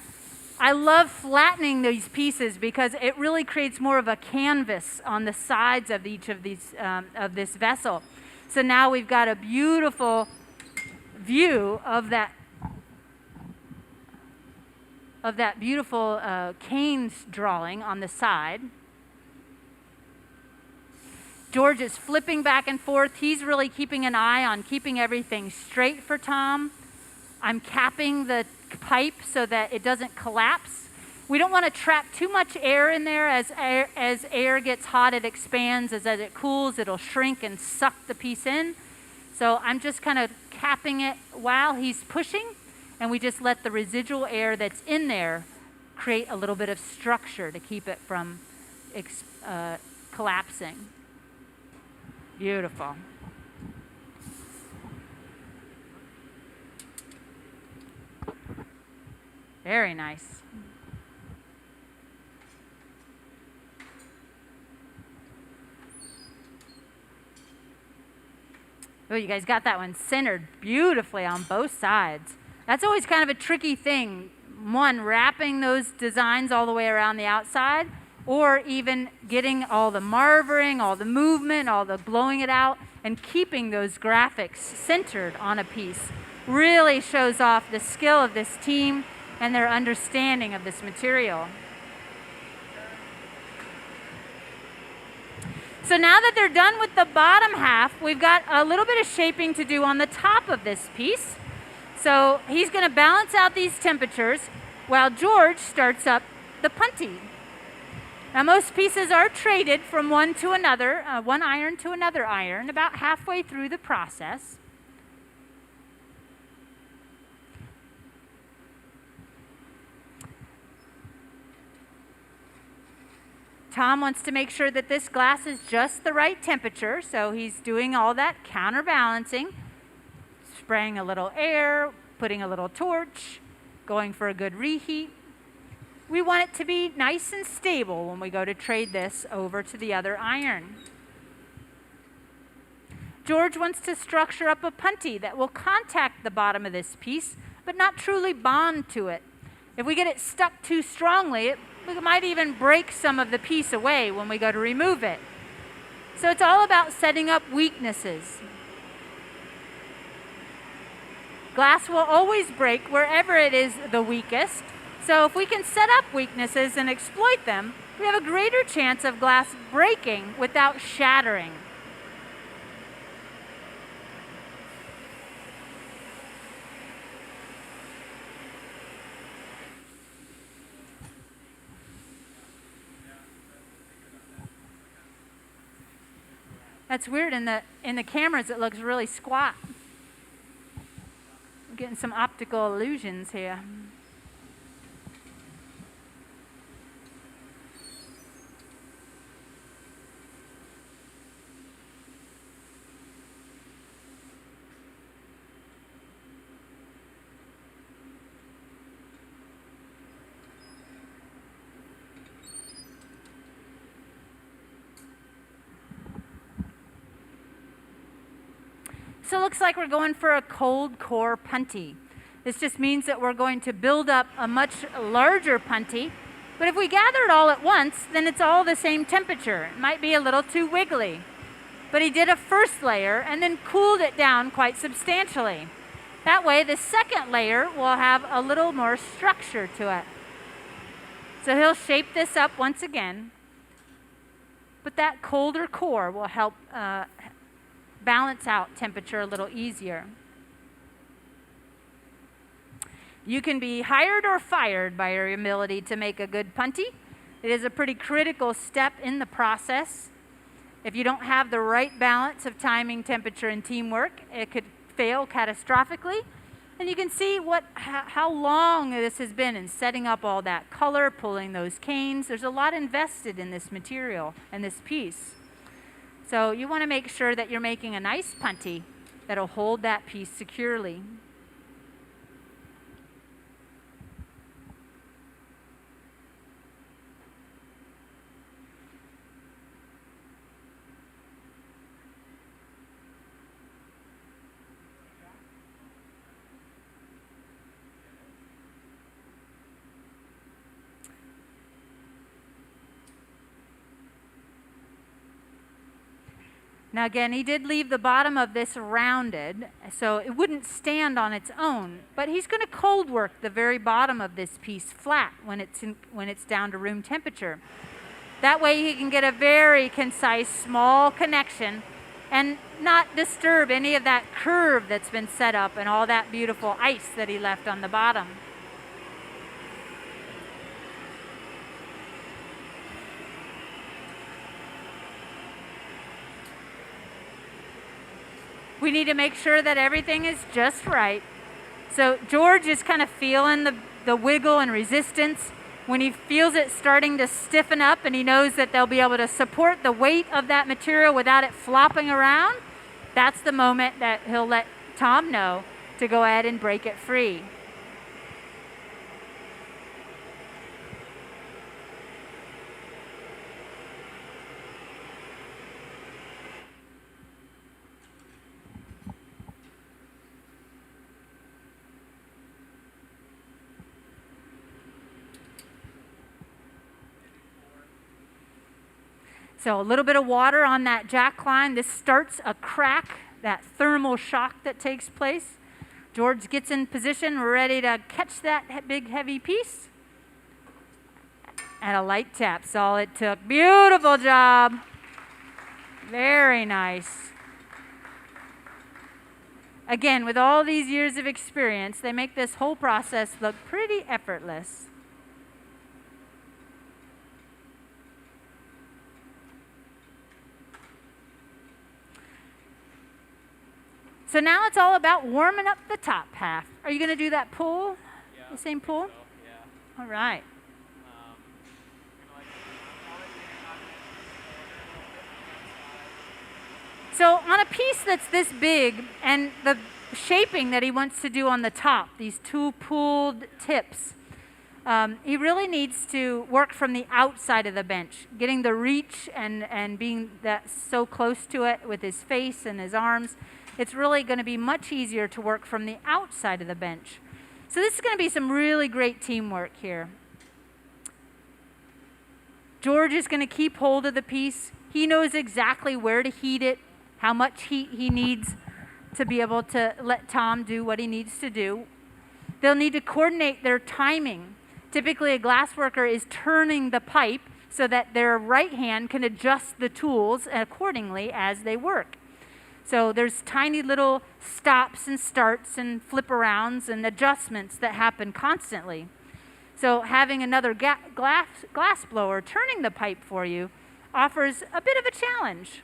I love flattening these pieces because it really creates more of a canvas on the sides of each of these of this vessel. So now we've got a beautiful view of that beautiful canes drawing on the side. George is flipping back and forth. He's really keeping an eye on keeping everything straight for Tom. I'm capping the pipe so that it doesn't collapse. We don't want to trap too much air in there. As air gets hot, it expands. As it cools, it'll shrink and suck the piece in. So I'm just kind of capping it while he's pushing. and we just let the residual air that's in there create a little bit of structure to keep it from collapsing. Beautiful. Very nice. Oh, you guys got that one centered beautifully on both sides. That's always kind of a tricky thing. One, wrapping those designs all the way around the outside, or even getting all the marvering, all the movement, all the blowing it out, and keeping those graphics centered on a piece. Really shows off the skill of this team and their understanding of this material. So now that they're done with the bottom half, we've got a little bit of shaping to do on the top of this piece. So he's going to balance out these temperatures while George starts up the punty. Now most pieces are traded from one to another, one iron to another iron, about halfway through the process. Tom wants to make sure that this glass is just the right temperature, so he's doing all that counterbalancing, spraying a little air, putting a little torch, going for a good reheat. We want it to be nice and stable when we go to trade this over to the other iron. George wants to structure up a punty that will contact the bottom of this piece, but not truly bond to it. If we get it stuck too strongly, we might even break some of the piece away when we go to remove it. So it's all about setting up weaknesses. Glass will always break wherever it is the weakest. So if we can set up weaknesses and exploit them, we have a greater chance of glass breaking without shattering. That's weird. In the cameras, it looks really squat. I'm getting some optical illusions here. So it looks like we're going for a cold core punty. This just means that we're going to build up a much larger punty, but if we gather it all at once, then it's all the same temperature. It might be a little too wiggly. But he did a first layer and then cooled it down quite substantially. That way the second layer will have a little more structure to it. So he'll shape this up once again, but that colder core will help balance out temperature a little easier. You can be hired or fired by your ability to make a good punty. It is a pretty critical step in the process. If you don't have the right balance of timing, temperature, and teamwork, it could fail catastrophically. And you can see how long this has been in setting up all that color, pulling those canes. There's a lot invested in this material and this piece. So you want to make sure that you're making a nice punty that'll hold that piece securely. Now again, he did leave the bottom of this rounded, so it wouldn't stand on its own, but he's going to cold work the very bottom of this piece flat when it's down to room temperature. That way he can get a very concise, small connection and not disturb any of that curve that's been set up and all that beautiful ice that he left on the bottom. We need to make sure that everything is just right. So George is kind of feeling the wiggle and resistance. When he feels it starting to stiffen up and he knows that they'll be able to support the weight of that material without it flopping around, that's the moment that he'll let Tom know to go ahead and break it free. So a little bit of water on that jack line. This starts a crack, that thermal shock that takes place. George gets in position, ready to catch that big heavy piece. And a light tap's all it took. Beautiful job. Very nice. Again, with all these years of experience, they make this whole process look pretty effortless. So now it's all about warming up the top half. Are you going to do that pull? Yeah. The same pull? So, yeah. All right. So on a piece that's this big and the shaping that he wants to do on the top, these two pulled tips, he really needs to work from the outside of the bench, getting the reach and being that so close to it with his face and his arms. It's really going to be much easier to work from the outside of the bench. So this is going to be some really great teamwork here. George is going to keep hold of the piece. He knows exactly where to heat it, how much heat he needs to be able to let Tom do what he needs to do. They'll need to coordinate their timing. Typically, a glass worker is turning the pipe so that their right hand can adjust the tools accordingly as they work. So there's tiny little stops and starts and flip arounds and adjustments that happen constantly. So having another glass blower turning the pipe for you offers a bit of a challenge.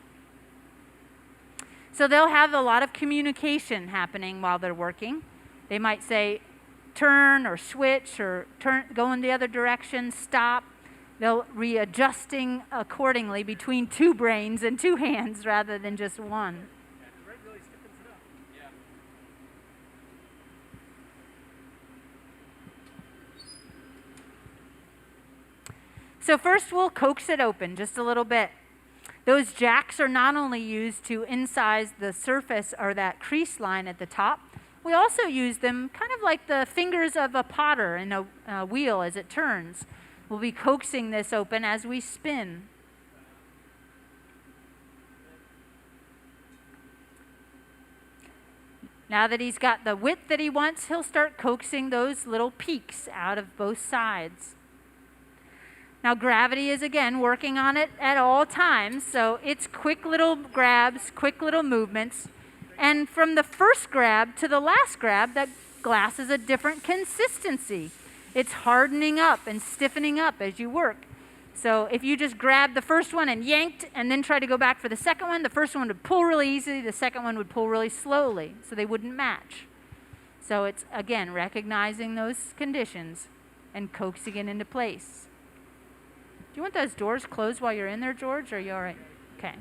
So they'll have a lot of communication happening while they're working. They might say turn or switch or go in the other direction, stop. They'll readjusting accordingly between two brains and two hands rather than just one. So first we'll coax it open just a little bit. Those jacks are not only used to incise the surface or that crease line at the top, we also use them kind of like the fingers of a potter in a wheel as it turns. We'll be coaxing this open as we spin. Now that he's got the width that he wants, he'll start coaxing those little peaks out of both sides. Now gravity is again working on it at all times, so it's quick little grabs, quick little movements. And from the first grab to the last grab, that glass is a different consistency. It's hardening up and stiffening up as you work. So if you just grabbed the first one and yanked and then tried to go back for the second one, the first one would pull really easily, the second one would pull really slowly, so they wouldn't match. So it's, again, recognizing those conditions and coaxing it into place. Do you want those doors closed while you're in there, George? Or are you all right? Okay.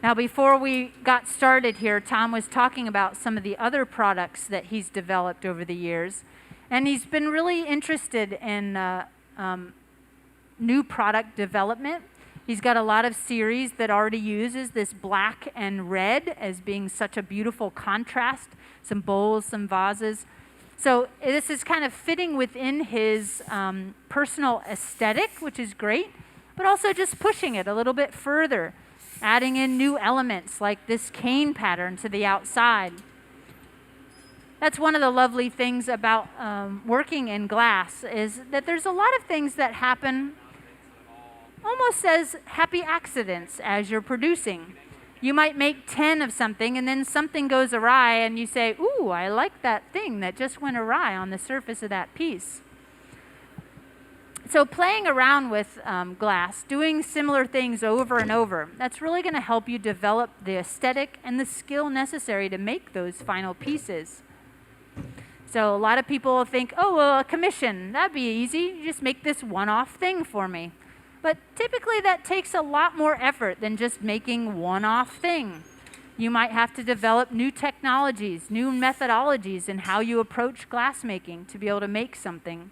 Now, before we got started here, Tom was talking about some of the other products that he's developed over the years. And he's been really interested in new product development. He's got a lot of series that already uses this black and red as being such a beautiful contrast, some bowls, some vases. So this is kind of fitting within his personal aesthetic, which is great, but also just pushing it a little bit further, adding in new elements like this cane pattern to the outside. That's one of the lovely things about working in glass is that there's a lot of things that happen almost as happy accidents as you're producing. You might make 10 of something and then something goes awry and you say, ooh, I like that thing that just went awry on the surface of that piece. So playing around with glass, doing similar things over and over, that's really going to help you develop the aesthetic and the skill necessary to make those final pieces. So a lot of people will think, oh, well, a commission, that'd be easy. You just make this one-off thing for me. But typically that takes a lot more effort than just making one-off thing. You might have to develop new technologies, new methodologies in how you approach glassmaking to be able to make something.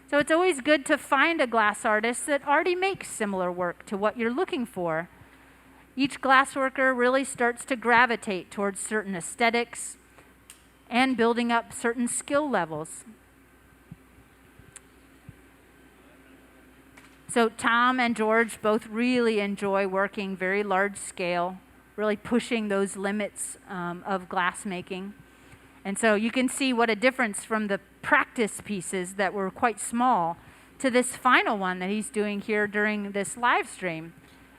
So it's always good to find a glass artist that already makes similar work to what you're looking for. Each glassworker really starts to gravitate towards certain aesthetics and building up certain skill levels. So Tom and George both really enjoy working very large scale, really pushing those limits of glassmaking. And so you can see what a difference from the practice pieces that were quite small to this final one that he's doing here during this live stream.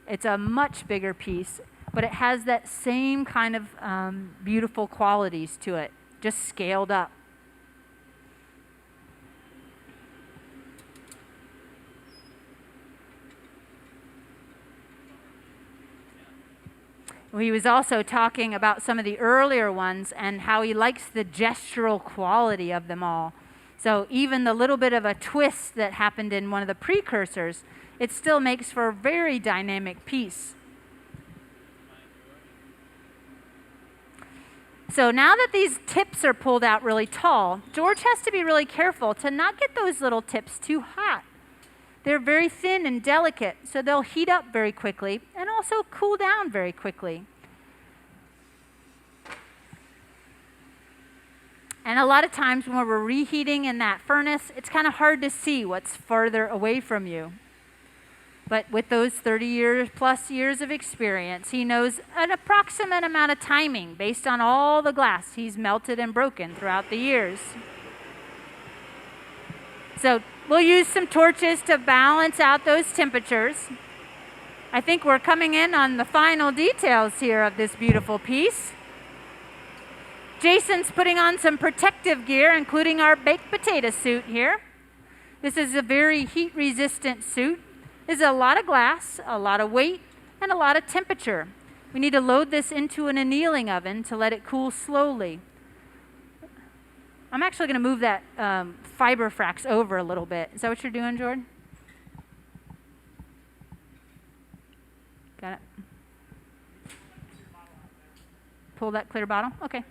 It's a much bigger piece, but it has that same kind of beautiful qualities to it, just scaled up. He was also talking about some of the earlier ones and how he likes the gestural quality of them all. So even the little bit of a twist that happened in one of the precursors, it still makes for a very dynamic piece. So now that these tips are pulled out really tall, George has to be really careful to not get those little tips too hot. They're very thin and delicate, so they'll heat up very quickly and also cool down very quickly. And a lot of times when we're reheating in that furnace, it's kind of hard to see what's farther away from you. But with those 30 plus years of experience, he knows an approximate amount of timing based on all the glass he's melted and broken throughout the years. So we'll use some torches to balance out those temperatures. I think we're coming in on the final details here of this beautiful piece. Jason's putting on some protective gear, including our baked potato suit here. This is a very heat-resistant suit. This is a lot of glass, a lot of weight, and a lot of temperature. We need to load this into an annealing oven to let it cool slowly. I'm actually going to move that fiber frax over a little bit. Is that what you're doing, Jordan? Got it? Pull that clear bottle? Okay.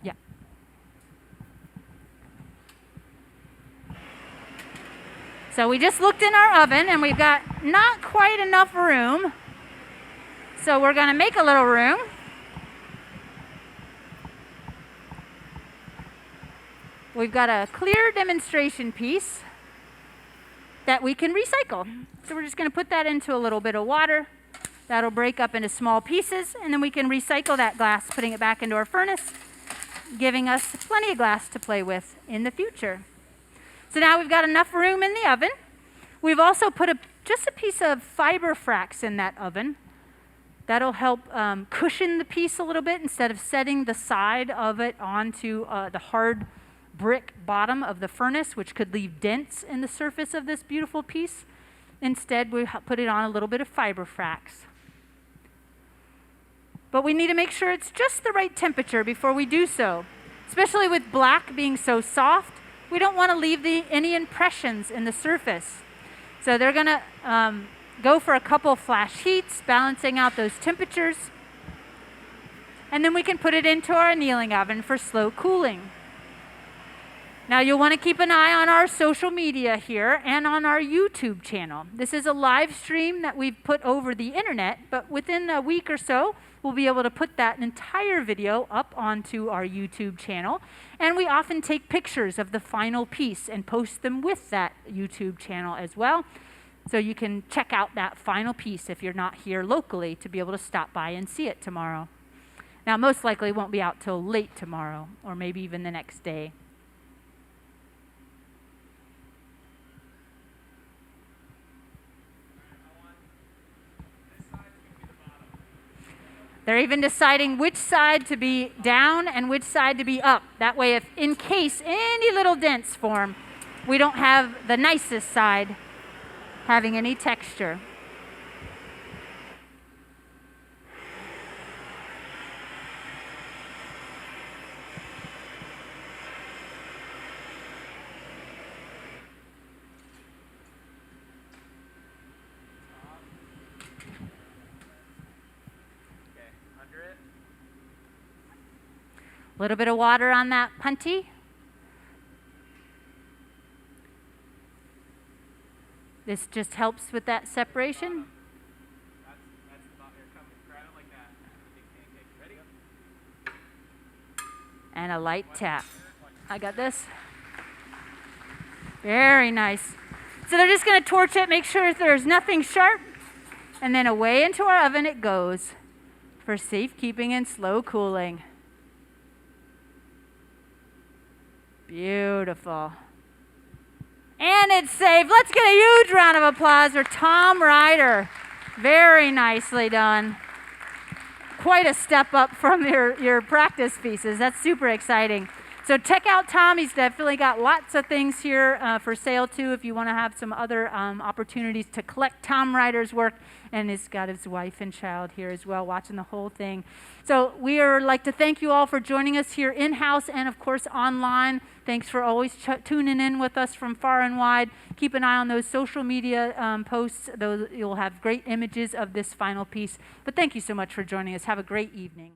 Yeah. So we just looked in our oven and we've got not quite enough room. So we're going to make a little room. We've got a clear demonstration piece that we can recycle. So we're just going to put that into a little bit of water. That'll break up into small pieces, and then we can recycle that glass, putting it back into our furnace, giving us plenty of glass to play with in the future. So now we've got enough room in the oven. We've also put just a piece of fiber frax in that oven. That'll help cushion the piece a little bit instead of setting the side of it onto the hard brick bottom of the furnace, which could leave dents in the surface of this beautiful piece. Instead, we put it on a little bit of fiber frax. But we need to make sure it's just the right temperature before we do so. Especially with black being so soft, we don't want to leave any impressions in the surface. So they're going to go for a couple flash heats, balancing out those temperatures. And then we can put it into our annealing oven for slow cooling. Now you'll want to keep an eye on our social media here and on our YouTube channel. This is a live stream that we've put over the internet, but within a week or so, we'll be able to put that entire video up onto our YouTube channel. And we often take pictures of the final piece and post them with that YouTube channel as well. So you can check out that final piece if you're not here locally to be able to stop by and see it tomorrow. Now most likely it won't be out till late tomorrow or maybe even the next day. They're even deciding which side to be down and which side to be up. That way, if in case any little dents form, we don't have the nicest side having any texture. A little bit of water on that punty. This just helps with that separation. That's about here. Come grab it like that. Big pancake. Ready? And a light tap. I got this. Very nice. So they're just going to torch it, make sure there's nothing sharp, and then away into our oven it goes for safekeeping and slow cooling. Beautiful. And it's safe. Let's get a huge round of applause for Tom Ryder. Very nicely done. Quite a step up from your practice pieces. That's super exciting. So check out Tom. He's definitely got lots of things here for sale too if you want to have some other opportunities to collect Tom Ryder's work. And he's got his wife and child here as well watching the whole thing. So we would like to thank you all for joining us here in-house and of course online. Thanks for always tuning in with us from far and wide. Keep an eye on those social media posts. You'll have great images of this final piece. But thank you so much for joining us. Have a great evening.